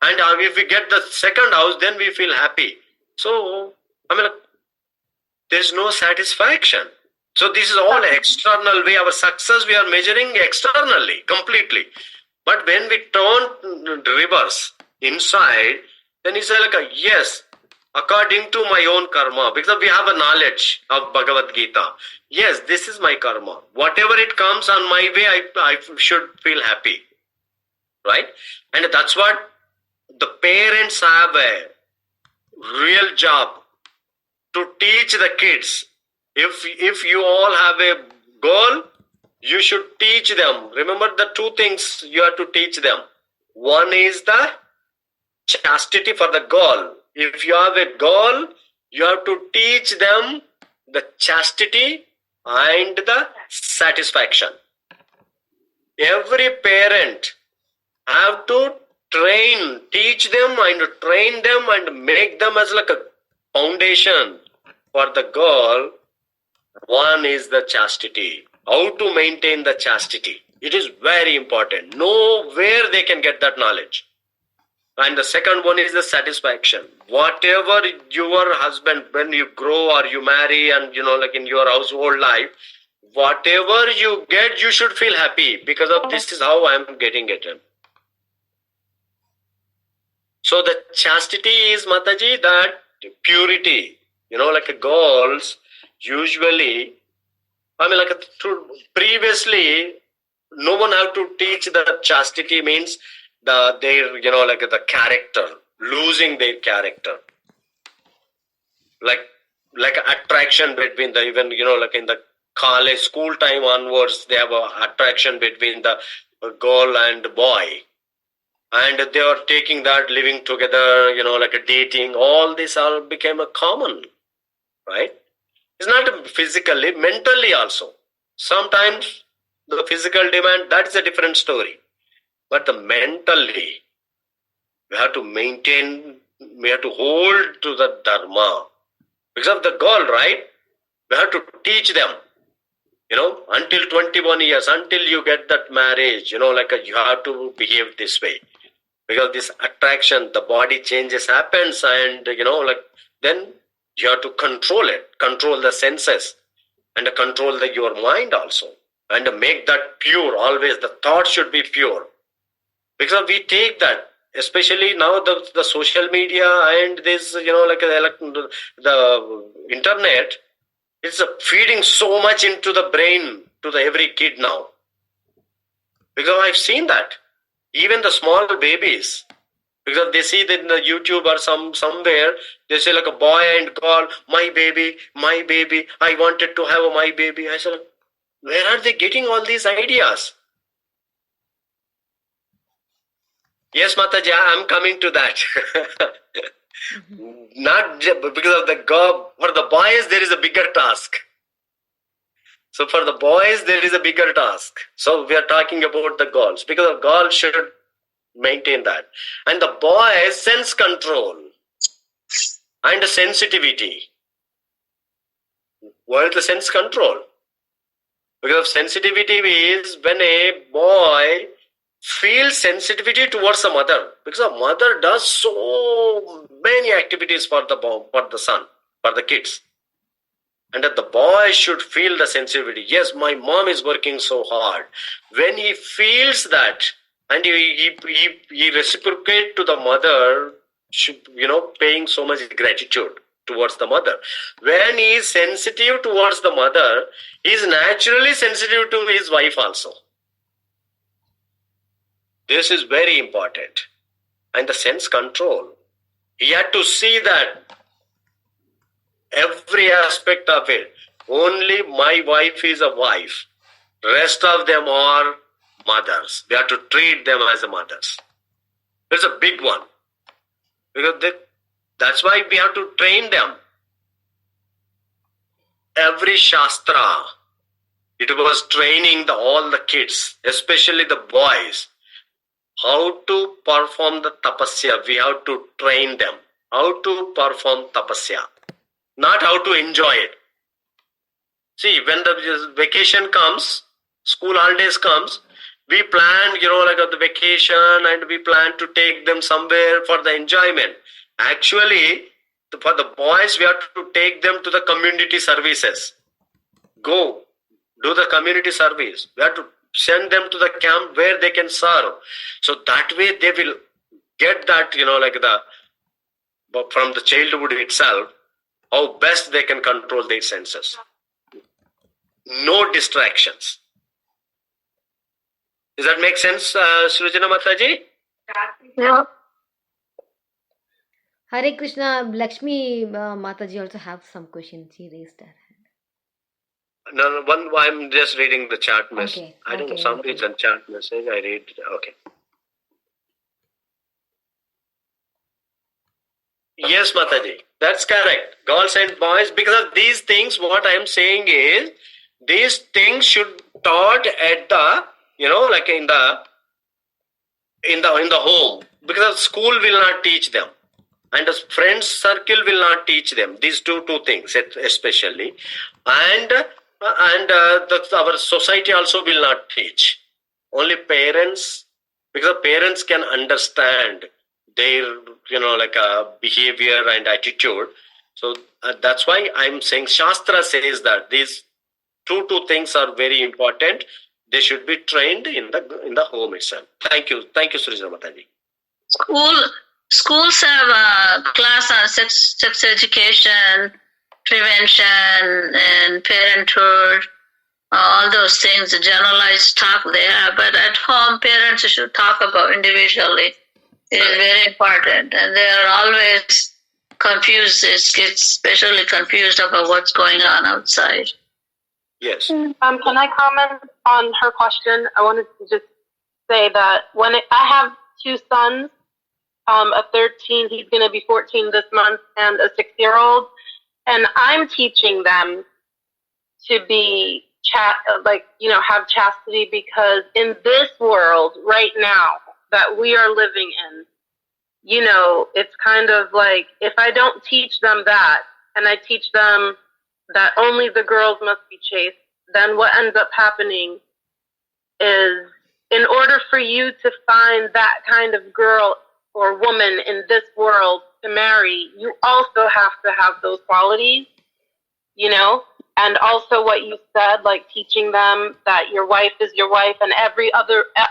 And if we get the second house, then we feel happy. So, I mean, there's no satisfaction. So this is all external way. Our success we are measuring externally, completely. But when we turn reverse inside, then it's like yes, according to my own karma, because we have a knowledge of Bhagavad Gita. Yes, this is my karma. Whatever it comes on my way, I should feel happy. Right? And that's what the parents have a real job to teach the kids. If you all have a goal, you should teach them. Remember the two things you have to teach them. One is the chastity for the goal. If you have a goal, you have to teach them the chastity and the satisfaction. Every parent have to teach them and train them and make them as like a foundation for the goal. One is the chastity. How to maintain the chastity. It is very important. Nowhere they can get that knowledge. And the second one is the satisfaction. whatever your husband, when you grow or you marry and like in your household life, whatever you get, you should feel happy because of this is how I am getting it. So the chastity is, Mataji, that purity. Girls usually, previously, no one have to teach that chastity means their the character, losing their character, like attraction between the, even in the college school time onwards, they have a attraction between the girl and boy, and they are taking that, living together, a dating. All this all became a common, right? It's not physically, mentally also. Sometimes the physical demand, that's a different story. But the mentally, we have to maintain, we have to hold to the dharma. Because of the girl, right? We have to teach them, until 21 years, until you get that marriage, you have to behave this way. Because this attraction, the body changes happens, and, then you have to control it, control the senses, and control your mind also. And make that pure, always the thought should be pure. Because we take that, especially now the social media and this, the internet, it's feeding so much into the brain to the every kid now. Because I've seen that. Even the small babies, because they see that in the YouTube or somewhere, they say like a boy and girl, my baby, I wanted to have my baby. I said, where are they getting all these ideas? Yes, Mataji, I'm coming to that. Not because of the girl. For the boys, there is a bigger task. So for the boys, there is a bigger task. So we are talking about the girls, because the girls should maintain that. And the boys, sense control and sensitivity. What is the sense control? Because of sensitivity is when a boy feels sensitivity towards the mother, because a mother does so many activities for the son, for the kids. And that the boy should feel the sensitivity. Yes, my mom is working so hard. When he feels that, and he reciprocate to the mother, paying so much gratitude towards the mother. When he is sensitive towards the mother, he is naturally sensitive to his wife also. This is very important. And the sense control. He had to see that every aspect of it. Only my wife is a wife. Rest of them are mothers. We have to treat them as mothers. It's a big one. Because that's why we have to train them. Every Shastra, it was training all the kids, especially the boys, how to perform the tapasya. We have to train them how to perform tapasya, not how to enjoy it. See, when the vacation comes, school holidays comes, we plan, the vacation, and we plan to take them somewhere for the enjoyment. Actually, for the boys, we have to take them to the community services. Go, do the community service. We have to send them to the camp where they can serve. So that way they will get that, from the childhood itself, how best they can control their senses. No distractions. Does that make sense, Srujana Mataji? Yeah. Hare Krishna, Lakshmi Mataji also have some questions. She raised her hand. No, I'm just reading the chat message. Okay, I don't know, okay, somebody's on chat message. I read. Okay. Yes, Mataji, that's correct. Girls and boys, because of these things, what I am saying is, these things should taught at the, in the home, because our school will not teach them, and the friends circle will not teach them. These two things especially, and our society also will not teach. Only parents, because parents can understand their behavior and attitude. So that's why I'm saying Shastra says that these two things are very important. They should be trained in the home itself. Thank you, Srijana Mataji. Schools have a class on sex education, prevention, and parenthood. All those things, the generalized talk they have, but at home, parents should talk about individually. It is very important, and they are always confused. Kids especially confused about what's going on outside. Yes. Can I comment on her question? I wanted to just say that I have two sons, a 13, he's going to be 14 this month, and a 6-year-old, and I'm teaching them to be have chastity, because in this world right now that we are living in, it's kind of like, if I don't teach them that, and I teach them that only the girls must be chaste, then what ends up happening is, in order for you to find that kind of girl or woman in this world to marry, you also have to have those qualities, and also what you said, like teaching them that your wife is your wife, and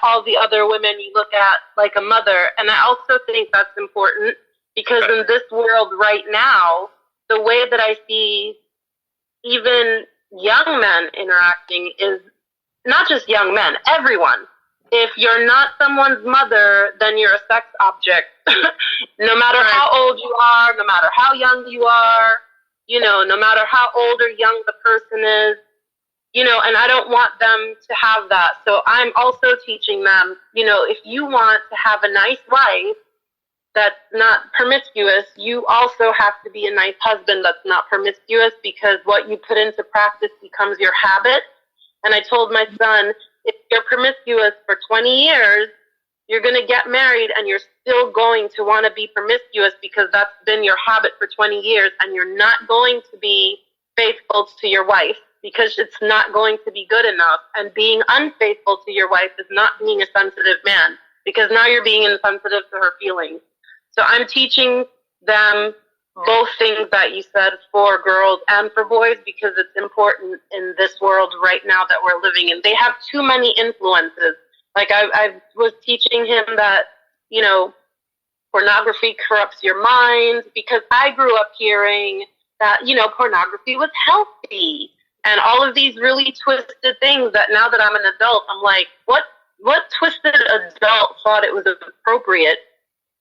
all the other women you look at like a mother. And I also think that's important, because in this world right now, the way that I see even young men interacting is not just young men, everyone. If you're not someone's mother, then you're a sex object. No matter how old you are, no matter how young you are, no matter how old or young the person is, and I don't want them to have that. So I'm also teaching them, if you want to have a nice wife that's not promiscuous, you also have to be a nice husband that's not promiscuous, because what you put into practice becomes your habit. And I told my son, if you're promiscuous for 20 years, you're going to get married and you're still going to want to be promiscuous, because that's been your habit for 20 years, and you're not going to be faithful to your wife, because it's not going to be good enough. And being unfaithful to your wife is not being a sensitive man, because now you're being insensitive to her feelings. So I'm teaching them both things that you said, for girls and for boys, because it's important in this world right now that we're living in. They have too many influences. Like I was teaching him that, pornography corrupts your mind, because I grew up hearing that, pornography was healthy, and all of these really twisted things that now that I'm an adult, I'm like, what twisted adult thought it was appropriate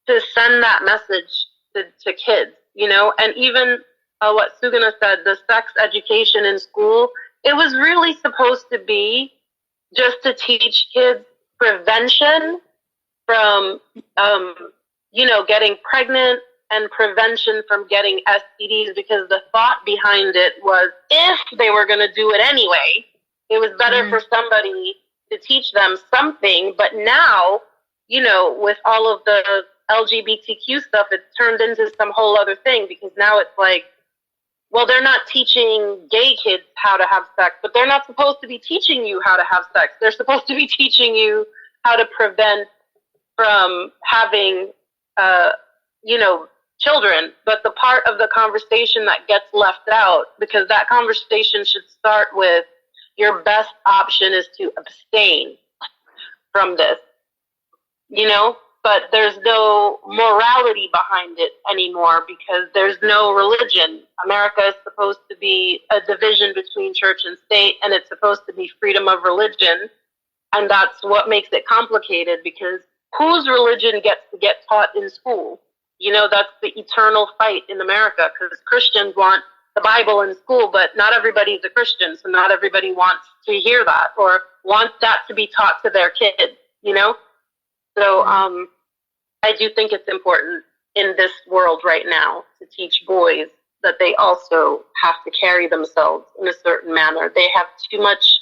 to send that message to kids, And even what Sugana said, the sex education in school, it was really supposed to be just to teach kids prevention from, getting pregnant, and prevention from getting STDs, because the thought behind it was, if they were going to do it anyway, it was better for somebody to teach them something. But now, with all of the LGBTQ stuff, it's turned into some whole other thing, because now it's like, well, they're not teaching gay kids how to have sex, but they're not supposed to be teaching you how to have sex. They're supposed to be teaching you how to prevent from having, children. But the part of the conversation that gets left out, because that conversation should start with, your best option is to abstain from this, but there's no morality behind it anymore, because there's no religion. America is supposed to be a division between church and state, and it's supposed to be freedom of religion. And that's what makes it complicated, because whose religion gets to get taught in school? That's the eternal fight in America, because Christians want the Bible in school, but not everybody's a Christian, so not everybody wants to hear that or wants that to be taught to their kids, So I do think it's important in this world right now to teach boys that they also have to carry themselves in a certain manner. They have too much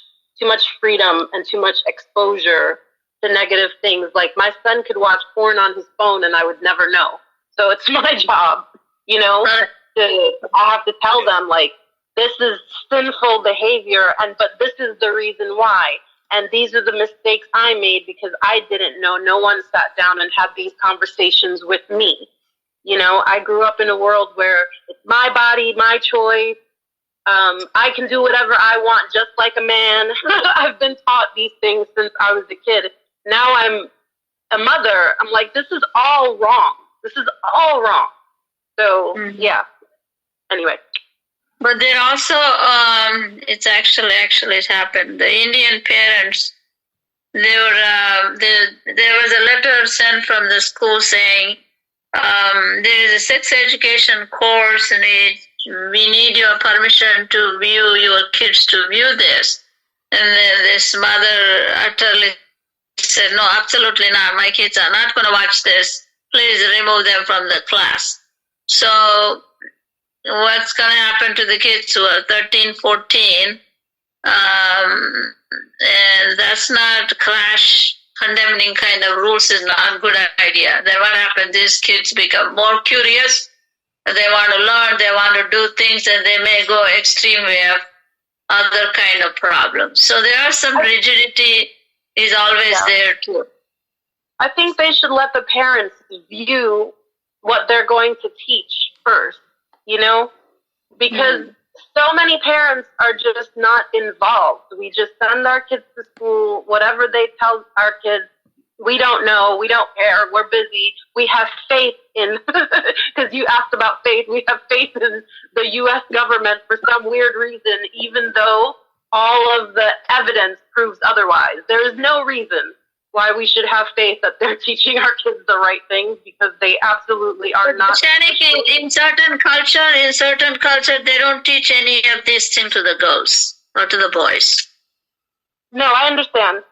freedom and too much exposure to negative things. Like, my son could watch porn on his phone and I would never know. So it's my job, I have to tell them, like, this is sinful behavior, but this is the reason why. and these are the mistakes I made because I didn't know. No one sat down and had these conversations with me. I grew up in a world where it's my body, my choice. I can do whatever I want, just like a man. I've been taught these things since I was a kid. Now I'm a mother. I'm like, this is all wrong. This is all wrong. So, yeah. Anyway. But there also, it's actually it happened. The Indian parents, there was a letter sent from the school saying, there is a sex education course and we need your permission to view your kids to view this. And then this mother utterly said, no, absolutely not. My kids are not going to watch this. Please remove them from the class. So what's going to happen to the kids who are 13, 14? And that's not crash condemning kind of rules is not a good idea. Then what happens? These kids become more curious. They want to learn. They want to do things, and they may go extreme way of other kind of problems. So there are some rigidity is always there too. I think they should let the parents view what they're going to teach first, because so many parents are just not involved. We just send our kids to school, whatever they tell our kids, we don't know, we don't care, we're busy. We have faith in, because you asked about faith, we have faith in the U.S. government for some weird reason, even though all of the evidence proves otherwise. There is no reason why we should have faith that they're teaching our kids the right things, because they absolutely are not. In certain culture, they don't teach any of these things to the girls or to the boys. No, I understand.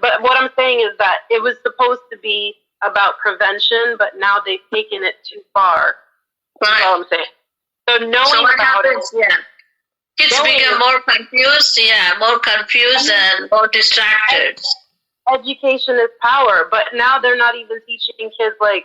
But what I'm saying is that it was supposed to be about prevention, but now they've taken it too far. Right. That's all I'm saying. So knowing about it. Yeah. Kids become more confused and more distracted. Education is power, but now they're not even teaching kids. Like,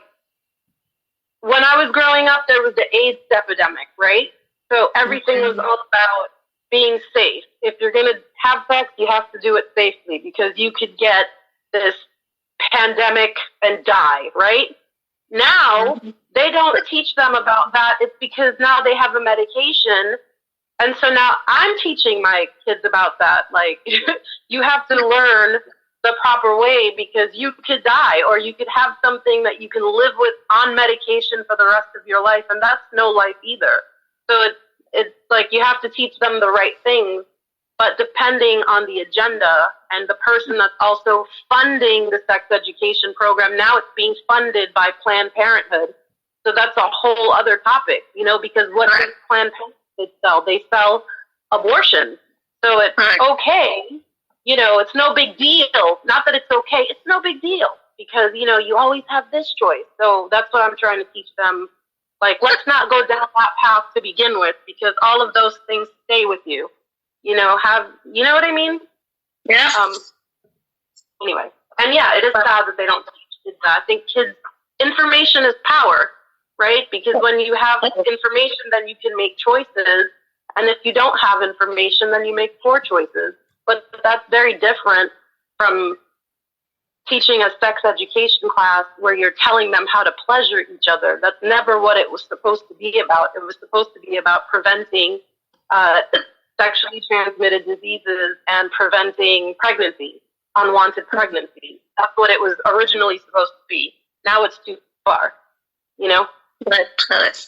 when I was growing up, there was the AIDS epidemic, right? So everything was all about being safe. If you're going to have sex, you have to do it safely, because you could get this pandemic and die, right? Now, they don't teach them about that. It's because now they have a medication. And so now I'm teaching my kids about that. Like, you have to learn the proper way, because you could die, or you could have something that you can live with on medication for the rest of your life, and that's no life either. So it's like you have to teach them the right things, but depending on the agenda and the person that's also funding the sex education program, now it's being funded by Planned Parenthood. So that's a whole other topic, because what does Planned Parenthood sell? They sell abortion. So it's okay. It's no big deal. Not that it's okay. It's no big deal, because, you always have this choice. So that's what I'm trying to teach them. Like, let's not go down that path to begin with, because all of those things stay with you. You know what I mean? Yeah. Anyway. And yeah, it is sad that they don't teach kids that. I think information is power, right? Because when you have information, then you can make choices. And if you don't have information, then you make poor choices. But that's very different from teaching a sex education class where you're telling them how to pleasure each other. That's never what it was supposed to be about. It was supposed to be about preventing sexually transmitted diseases and preventing pregnancy, unwanted pregnancy. That's what it was originally supposed to be. Now it's too far, Right.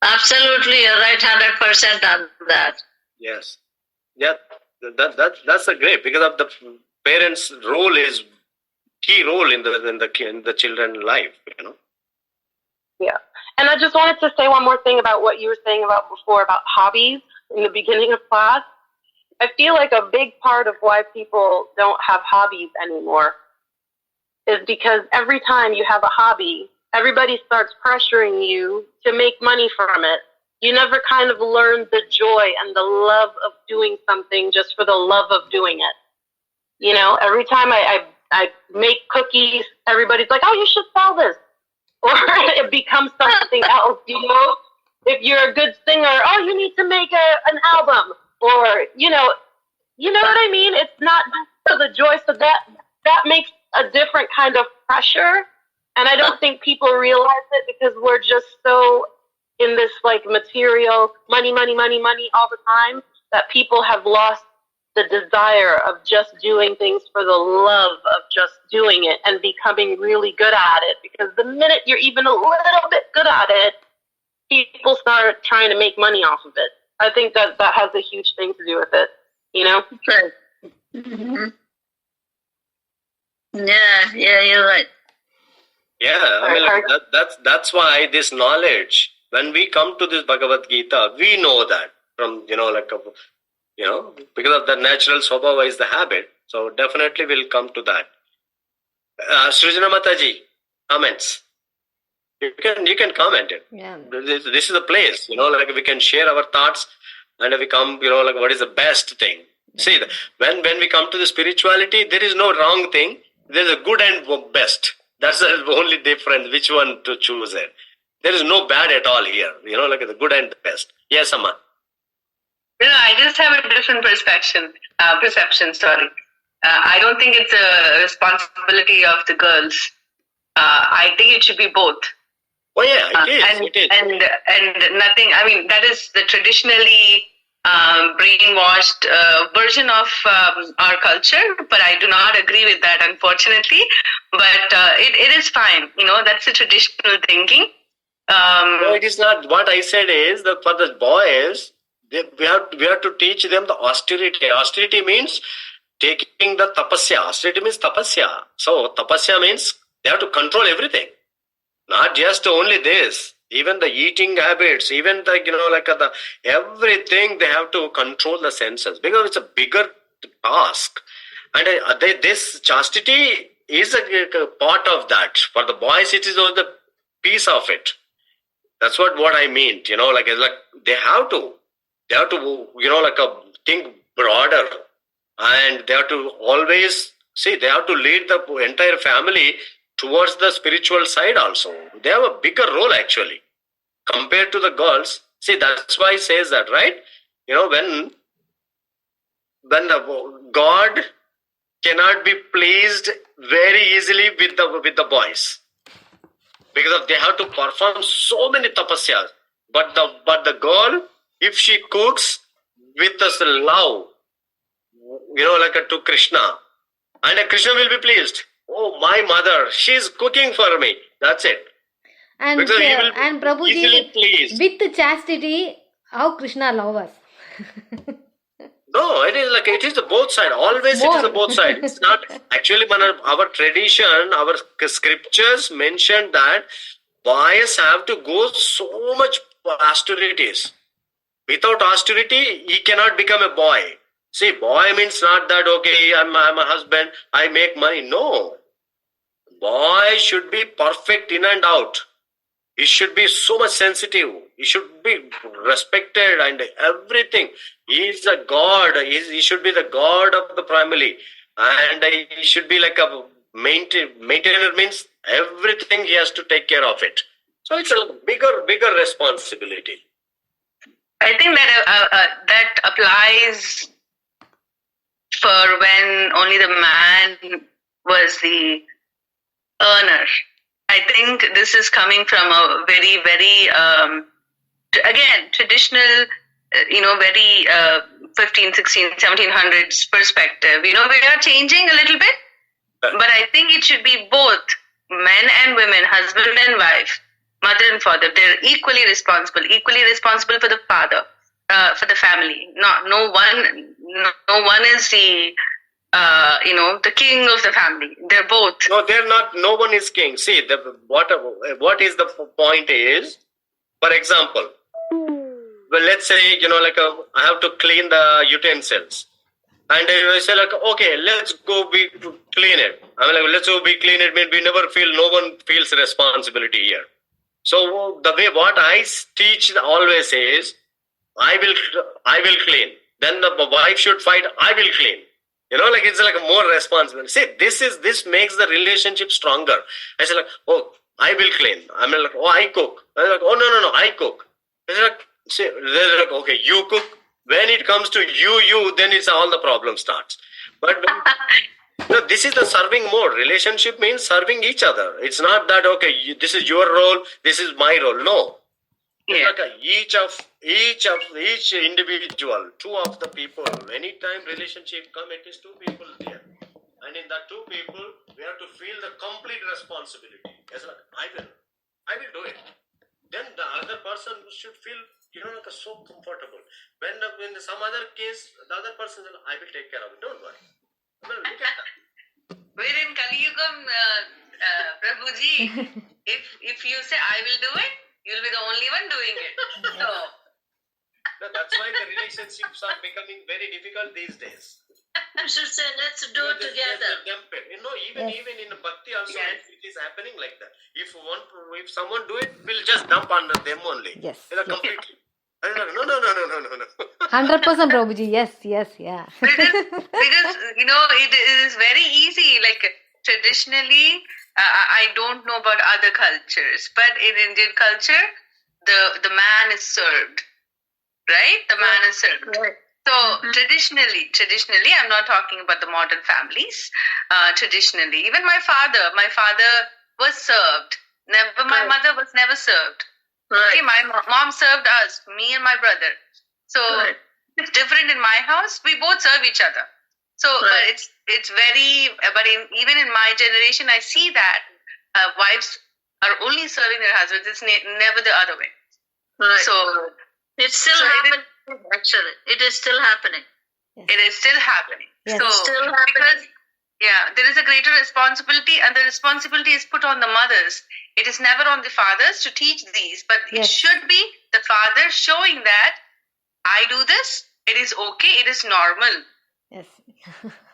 Absolutely, you're right, 100% on that. Yes. Yeah. That's a great, because of the parents' role is key role in the children's life, Yeah. And I just wanted to say one more thing about what you were saying about before about hobbies in the beginning of class. I feel like a big part of why people don't have hobbies anymore is because every time you have a hobby, everybody starts pressuring you to make money from it. You never kind of learn the joy and the love of doing something just for the love of doing it. Every time I make cookies, everybody's like, oh, you should sell this. Or it becomes something else, If you're a good singer, oh, you need to make an album. Or, You know what I mean? It's not just for the joy. So that makes a different kind of pressure. And I don't think people realize it because we're just so in this like material, money all the time, that people have lost the desire of just doing things for the love of just doing it and becoming really good at it. Because the minute you're even a little bit good at it, people start trying to make money off of it. I think that has a huge thing to do with it, you know? Right. Mm-hmm. Yeah, you're right. Yeah, I mean, like, that's why this knowledge, when we come to this Bhagavad Gita, we know that from, because of the natural swabhava is the habit. So definitely we'll come to that. Srijana Mataji, comments. You can comment it. Yeah. This is the place, like we can share our thoughts and we come, like what is the best thing. Yeah. See, when we come to the spirituality, there is no wrong thing. There is a good and best. That's the only difference, which one to choose it. There is no bad at all here, like the good and the best. Yes, Amma. I just have a different perception. I don't think it's a responsibility of the girls. I think it should be both. Oh yeah, it is. And nothing. I mean, that is the traditionally brainwashed version of our culture. But I do not agree with that, unfortunately. But it is fine. That's the traditional thinking. No, it is not. What I said is that for the boys, we have to teach them the austerity. Austerity means taking the tapasya. Austerity means tapasya. So tapasya means they have to control everything. Not just only this, even the eating habits, even the everything they have to control the senses because it's a bigger task. And this chastity is a part of that. For the boys, it is all the piece of it. That's what I mean. It's like they have to think broader, and they have to always they have to lead the entire family towards the spiritual side also. They have a bigger role actually compared to the girls. See, that's why it says that, right? When the God cannot be pleased very easily with the boys because they have to perform so many tapasyas. But the girl, if she cooks with us love, to Krishna, and Krishna will be pleased. Oh, my mother, she's cooking for me. That's it. And Prabhuji, with the chastity, how Krishna loves us. No, it is the both side. Always it is the both side. It's not actually our tradition, our scriptures mention that boys have to go so much austerities. Without austerity, he cannot become a boy. See, boy means not that, okay, I'm a husband, I make money. No. Boy should be perfect in and out. He should be so much sensitive. He should be respected and everything. He is a god. He should be the god of the family. And he should be like a maintainer means everything he has to take care of it. So it's a bigger responsibility. I think that applies for when only the man was the earner. I think this is coming from a very, very, again, traditional, very 15, 16, 1700s perspective. We are changing a little bit, but I think it should be both men and women, husband and wife, mother and father. They're equally responsible for the father, for the family. No one is the the king of the family. They're both. No, they're not. No one is king. See, what is the point is, for example, well, let's say, I have to clean the utensils. And I say okay, let's go clean it. Let's go clean it. No one feels responsibility here. So the way what I teach always is, I will clean. Then the wife should fight, I will clean. It's more responsible. See, this makes the relationship stronger. I say I will clean. I cook. I'm no, I cook. They're okay, you cook, When it comes to you, then it's all the problem starts. But this is the serving mode. Relationship means serving each other. It's not that, okay, this is your role, this is my role. No. Yeah. Like each individual, two of the people, anytime relationship come, it is two people there. And in that two people, we have to feel the complete responsibility. It's like, I will do it. Then the other person should feel, like so comfortable. When in some other case, the other person says, I will take care of it. Don't worry. Well, look at that. We're in Kali Yugam, Prabhuji. If you say I will do it, you'll be the only one doing it. So That's why the relationships are becoming very difficult these days. You should say, let's do it together. Even in bhakti also, it is happening like that. If someone do it, we'll just dump on them only. Yes. Completely. No. 100% Prabhuji. Yes, yeah. because it is very easy. Like traditionally, I don't know about other cultures, but in Indian culture, the man is served, right? The man is served. Right. So traditionally, I'm not talking about the modern families. Traditionally, even my father was served. My mother was never served. Right. Okay, my mom served us, me and my brother. So it's different in my house. We both serve each other. So, but it's very. But even in my generation, I see that wives are only serving their husbands. It's never the other way. Right. So It's still happening, actually. It is still happening. it is still happening. Yes. So Still happening. because there is a greater responsibility, and the responsibility is put on the mothers. It is never on the fathers to teach these, but it Yes. should be the father showing that I do this. It is okay. It is normal. Yes.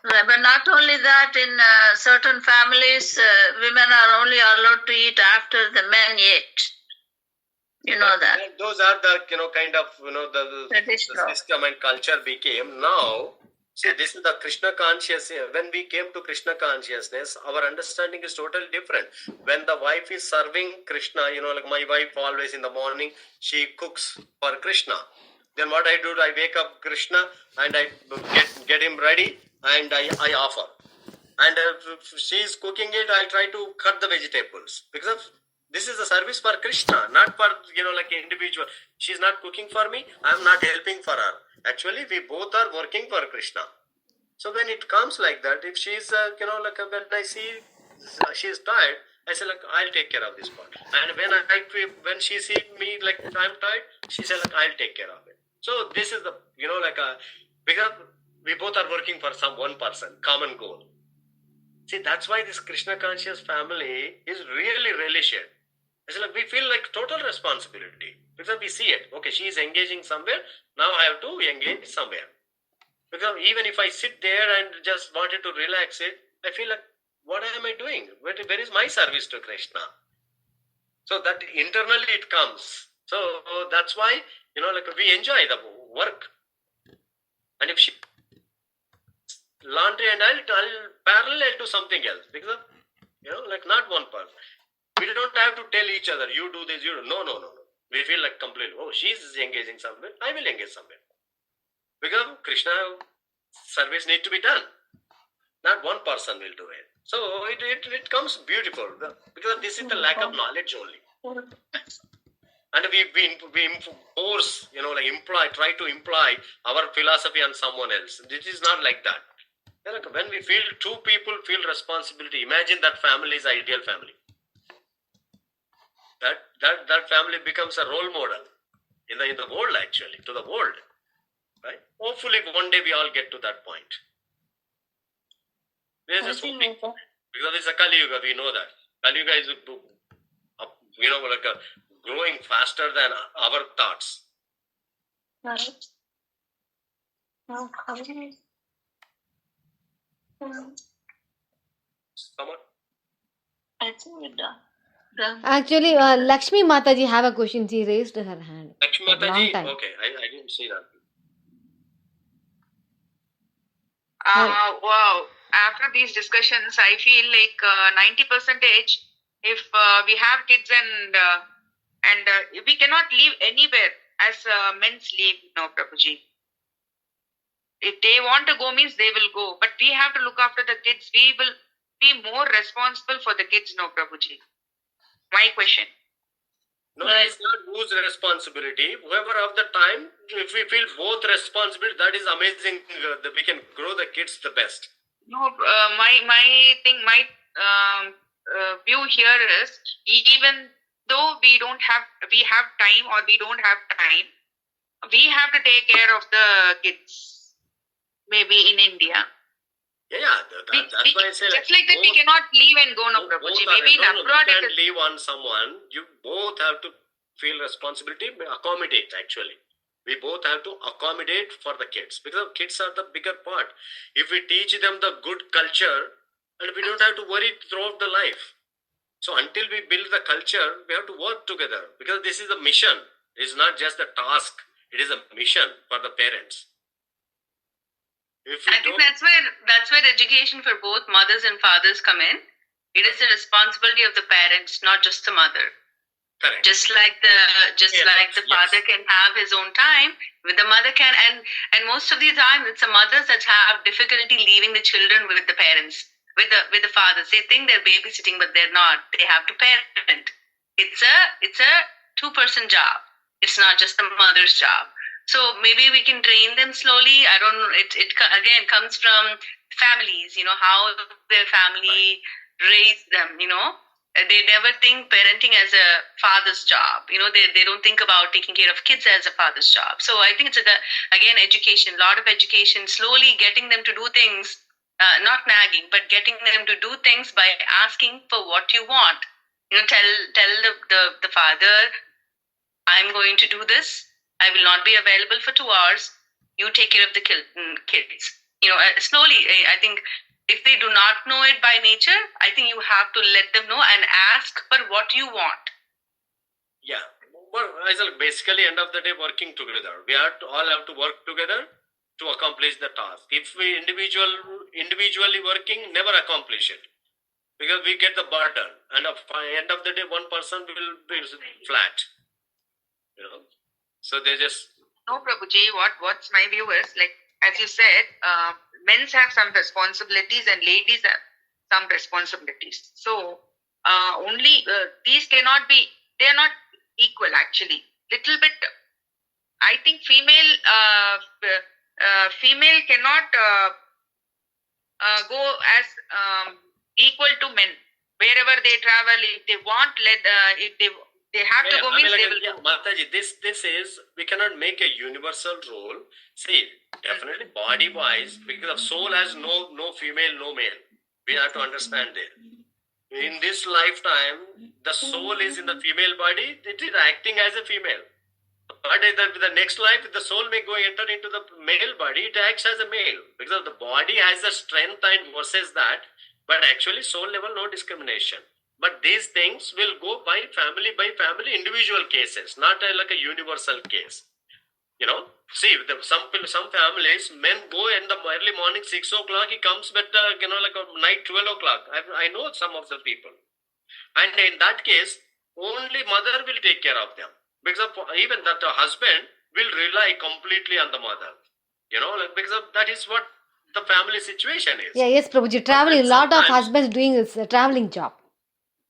Right, but not only that, in certain families, women are only allowed to eat after the men eat. You know that. Those are the kind of the Traditional. system and culture became now. See, this is the Krishna consciousness. When we came to Krishna consciousness, our understanding is totally different. When the wife is serving Krishna, like my wife always in the morning, she cooks for Krishna. Then what I do, I wake up Krishna and I get him ready and I offer. And if she is cooking it, I try to cut the vegetables because this is a service for Krishna, not for like an individual. She's not cooking for me. I'm not helping for her. Actually, we both are working for Krishna. So when it comes like that, if she's when I see she's tired, I say like I'll take care of this part. And when she sees me like I'm tired, she says like I'll take care of it. So this is the because we both are working for some one person, common goal. See, that's why this Krishna conscious family is really shared. It's like we feel like total responsibility because we see it. Okay, she is engaging somewhere. Now I have to engage somewhere. Because even if I sit there and just wanted to relax it, I feel like, what am I doing? Where is my service to Krishna? So that internally it comes. So that's why, we enjoy the work. And if she laundry and I'll parallel to something else because not one person. We don't have to tell each other, you do this, you do. No. We feel like completely, she's engaging somewhere, I will engage somewhere. Because Krishna service need to be done. Not one person will do it. So it comes beautiful because this is the lack of knowledge only. And we force, try to imply our philosophy on someone else. It is not like that. When we feel two people feel responsibility, imagine that family is ideal family. That family becomes a role model in the world actually, to the world. Right? Hopefully one day we all get to that point. We are just hoping. Because it's a Kali Yuga, we know that. Kali Yuga is growing faster than our thoughts. Someone? I think we're done. Actually, Lakshmi Mataji have a question. She raised her hand. Lakshmi Long Mataji? time. Okay, I didn't see that. Wow. After these discussions, I feel like 90%, if we have kids and we cannot live anywhere as men's live, Prabhuji. If they want to go means they will go. But we have to look after the kids. We will be more responsible for the kids, no, Prabhuji. My question. No, it's not whose responsibility. Whoever of the time, if we feel both responsibility, that is amazing. That we can grow the kids the best. No, my view here is, even though we have time or we don't have time, we have to take care of the kids. Maybe in India. Yeah, that's why I say just like that we cannot leave and go, no, Prabhuji. Maybe in abroad you can't leave on someone. You both have to feel responsibility, accommodate actually. We both have to accommodate for the kids because kids are the bigger part. If we teach them the good culture, and we don't have to worry throughout the life. So until we build the culture, we have to work together because this is a mission. It is not just a task. It is a mission for the parents. I think that's where education for both mothers and fathers come in. It is the responsibility of the parents, not just the mother. Correct. Just like the father can have his own time, the mother can, and most of the time it's the mothers that have difficulty leaving the children with the parents, with the fathers. They think they're babysitting, but they're not. They have to parent. It's a two-person job. It's not just the mother's job. So maybe we can train them slowly. I don't know. It again comes from families, how their family raised them, They never think parenting as a father's job. They don't think about taking care of kids as a father's job. So I think it's again education, a lot of education, slowly getting them to do things, not nagging, but getting them to do things by asking for what you want. Tell the father, I'm going to do this. I will not be available for 2 hours. You take care of the kids. Slowly, I think if they do not know it by nature, I think you have to let them know and ask for what you want. Yeah. Well, basically, end of the day, working together. We all have to work together to accomplish the task. If we individually working, never accomplish it. Because we get the burden. And at the end of the day, one person will be flat. So they just... No, Prabhuji, what's my view is, like, as you said, men have some responsibilities and ladies have some responsibilities. So, only, these cannot be, they are not equal actually. Little bit, I think female cannot go as equal to men. Wherever they travel, if they want, if they have to go means they will go. Mataji, this is, we cannot make a universal rule. See, definitely body-wise, because the soul has no female, no male. We have to understand it. In this lifetime, the soul is in the female body, it is acting as a female. But in the next life, the soul may go enter into the male body, it acts as a male. Because the body has the strength and versus that, but actually soul level, no discrimination. But these things will go by family, individual cases, not like a universal case. See, some families, men go in the early morning 6 o'clock, he comes back, like a night 12 o'clock. I know some of the people. And in that case, only mother will take care of them. Because even that the husband will rely completely on the mother. Because that is what the family situation is. Yeah, yes, Prabhuji, traveling, a lot of husbands doing this traveling job.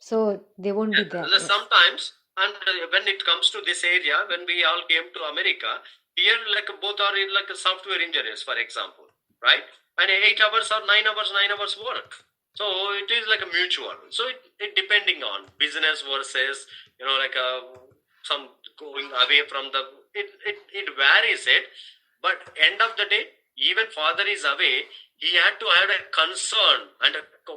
So they won't be there. Sometimes, and when it comes to this area, when we all came to America, here both are in software engineers, for example, right? And 8 hours or 9 hours work. So it is like a mutual. So it depending on business versus, some going away from the, it varies it. But end of the day, even father is away, he had to have a concern and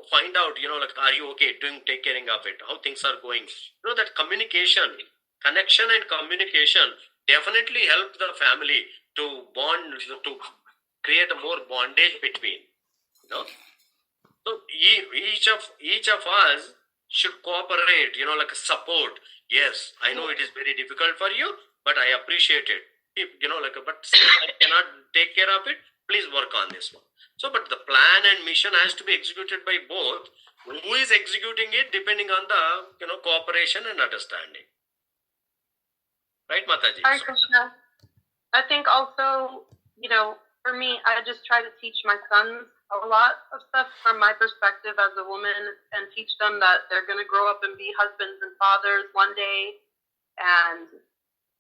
find out, are you okay, take caring of it, how things are going. That communication, connection and communication definitely help the family to bond, to create a more bondage between. So each of us should cooperate, support. Yes, I know it is very difficult for you, but I appreciate it. But since I cannot take care of it, please work on this one. So, but the plan and mission has to be executed by both. Who is executing it depending on the, cooperation and understanding. Right, Mataji? Hi, Krishna. I think also, for me, I just try to teach my sons a lot of stuff from my perspective as a woman and teach them that they're going to grow up and be husbands and fathers one day. And,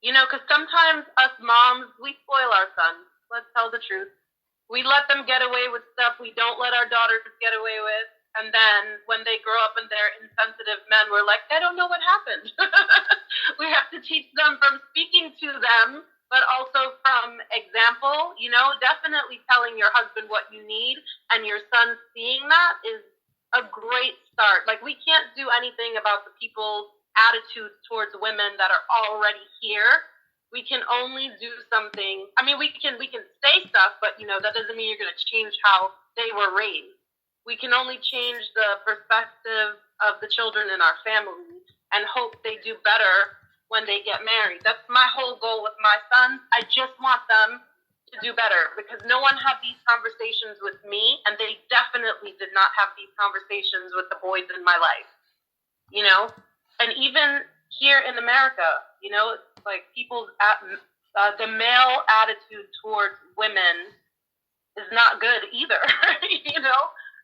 because sometimes us moms, we spoil our sons. Let's tell the truth. We let them get away with stuff we don't let our daughters get away with. And then when they grow up and they're insensitive men, we're like, I don't know what happened. We have to teach them from speaking to them, but also from example, definitely telling your husband what you need and your son seeing that is a great start. Like, we can't do anything about the people's attitudes towards women that are already here. We can only do something. I mean, we can say stuff, but that doesn't mean you're going to change how they were raised. We can only change the perspective of the children in our family and hope they do better when they get married. That's my whole goal with my sons. I just want them to do better, because no one had these conversations with me, and they definitely did not have these conversations with the boys in my life. And even here in America, it's like people's the male attitude towards women is not good either.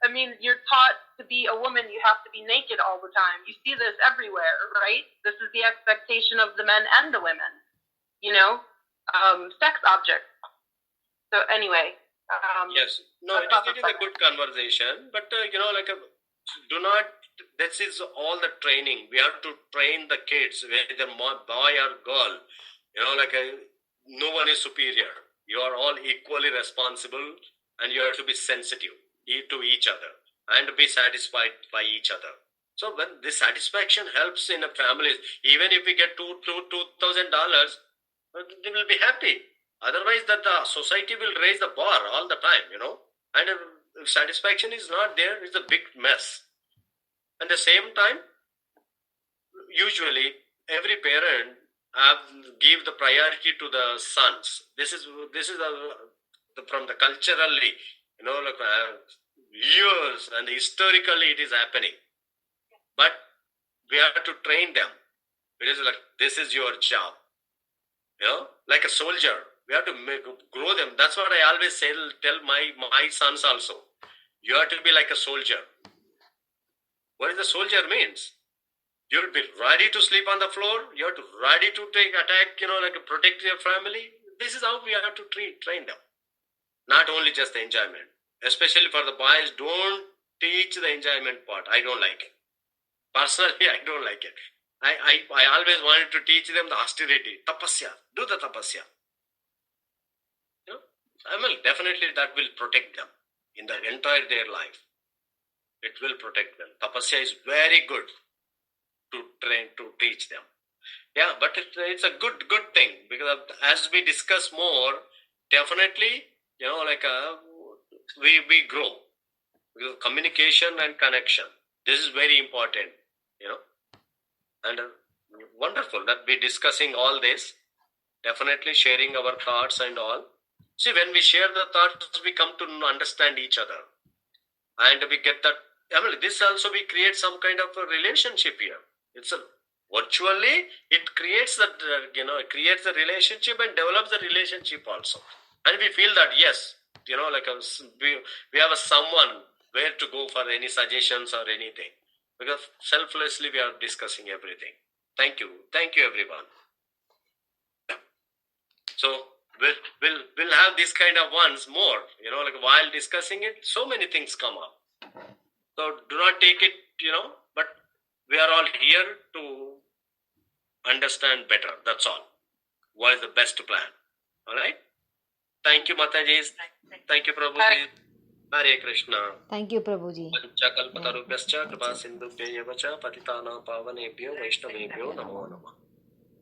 I mean, you're taught to be a woman, you have to be naked all the time. You see this everywhere, right? This is the expectation of the men and the women, sex objects. So anyway. Yes. No, it is a good conversation, but, do not, this is all the training. We have to train the kids, whether boy or girl, no one is superior. You are all equally responsible, and you have to be sensitive to each other and be satisfied by each other. So when this satisfaction helps in a family, even if we get $2,000, they will be happy. Otherwise, the society will raise the bar all the time, And if satisfaction is not there, it's a big mess. At the same time, usually every parent give the priority to the sons. This is from the culturally, years and historically it is happening. But we have to train them. It is like, this is your job. Like a soldier. We have to grow them. That's what I always tell my sons also. You have to be like a soldier. What does the soldier means? You will be ready to sleep on the floor. You have to ready to take attack, protect your family. This is how we have to train them. Not only just the enjoyment. Especially for the boys, don't teach the enjoyment part. I don't like it. Personally, I don't like it. I always wanted to teach them the austerity. Tapasya. Do the tapasya. Definitely that will protect them in the entire their life. It will protect them. Tapasya is very good to teach them. Yeah, but it's a good thing, because as we discuss more, definitely, we grow. Because communication and connection, this is very important, and wonderful that we're discussing all this, definitely sharing our thoughts and all. See, when we share the thoughts, we come to understand each other, and we get that. This also we create some kind of a relationship here. It's virtually it creates that it creates a relationship and develops the relationship also, and we feel that yes, we have someone where to go for any suggestions or anything, because selflessly we are discussing everything. Thank you everyone. So we'll have this kind of ones more, while discussing it, so many things come up. So do not take it, but we are all here to understand better. That's all. What is the best plan? All right? Thank you, Mataji. Thank you, Prabhuji. Hare Krishna. Thank you, Prabhuji. Panchakalpatarubhyascha kripa sindhubhya patitana pavanebhyo vaishnavebhyo namo namah.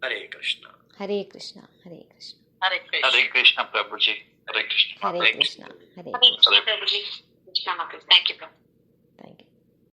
Hare Krishna. Hare Krishna. Hare Krishna. Hare Krishna, Prabhuji. Hare Krishna. Hare Krishna. Hare Krishna. Hare Krishna, Prabhuji. Thank you, Prabhuji.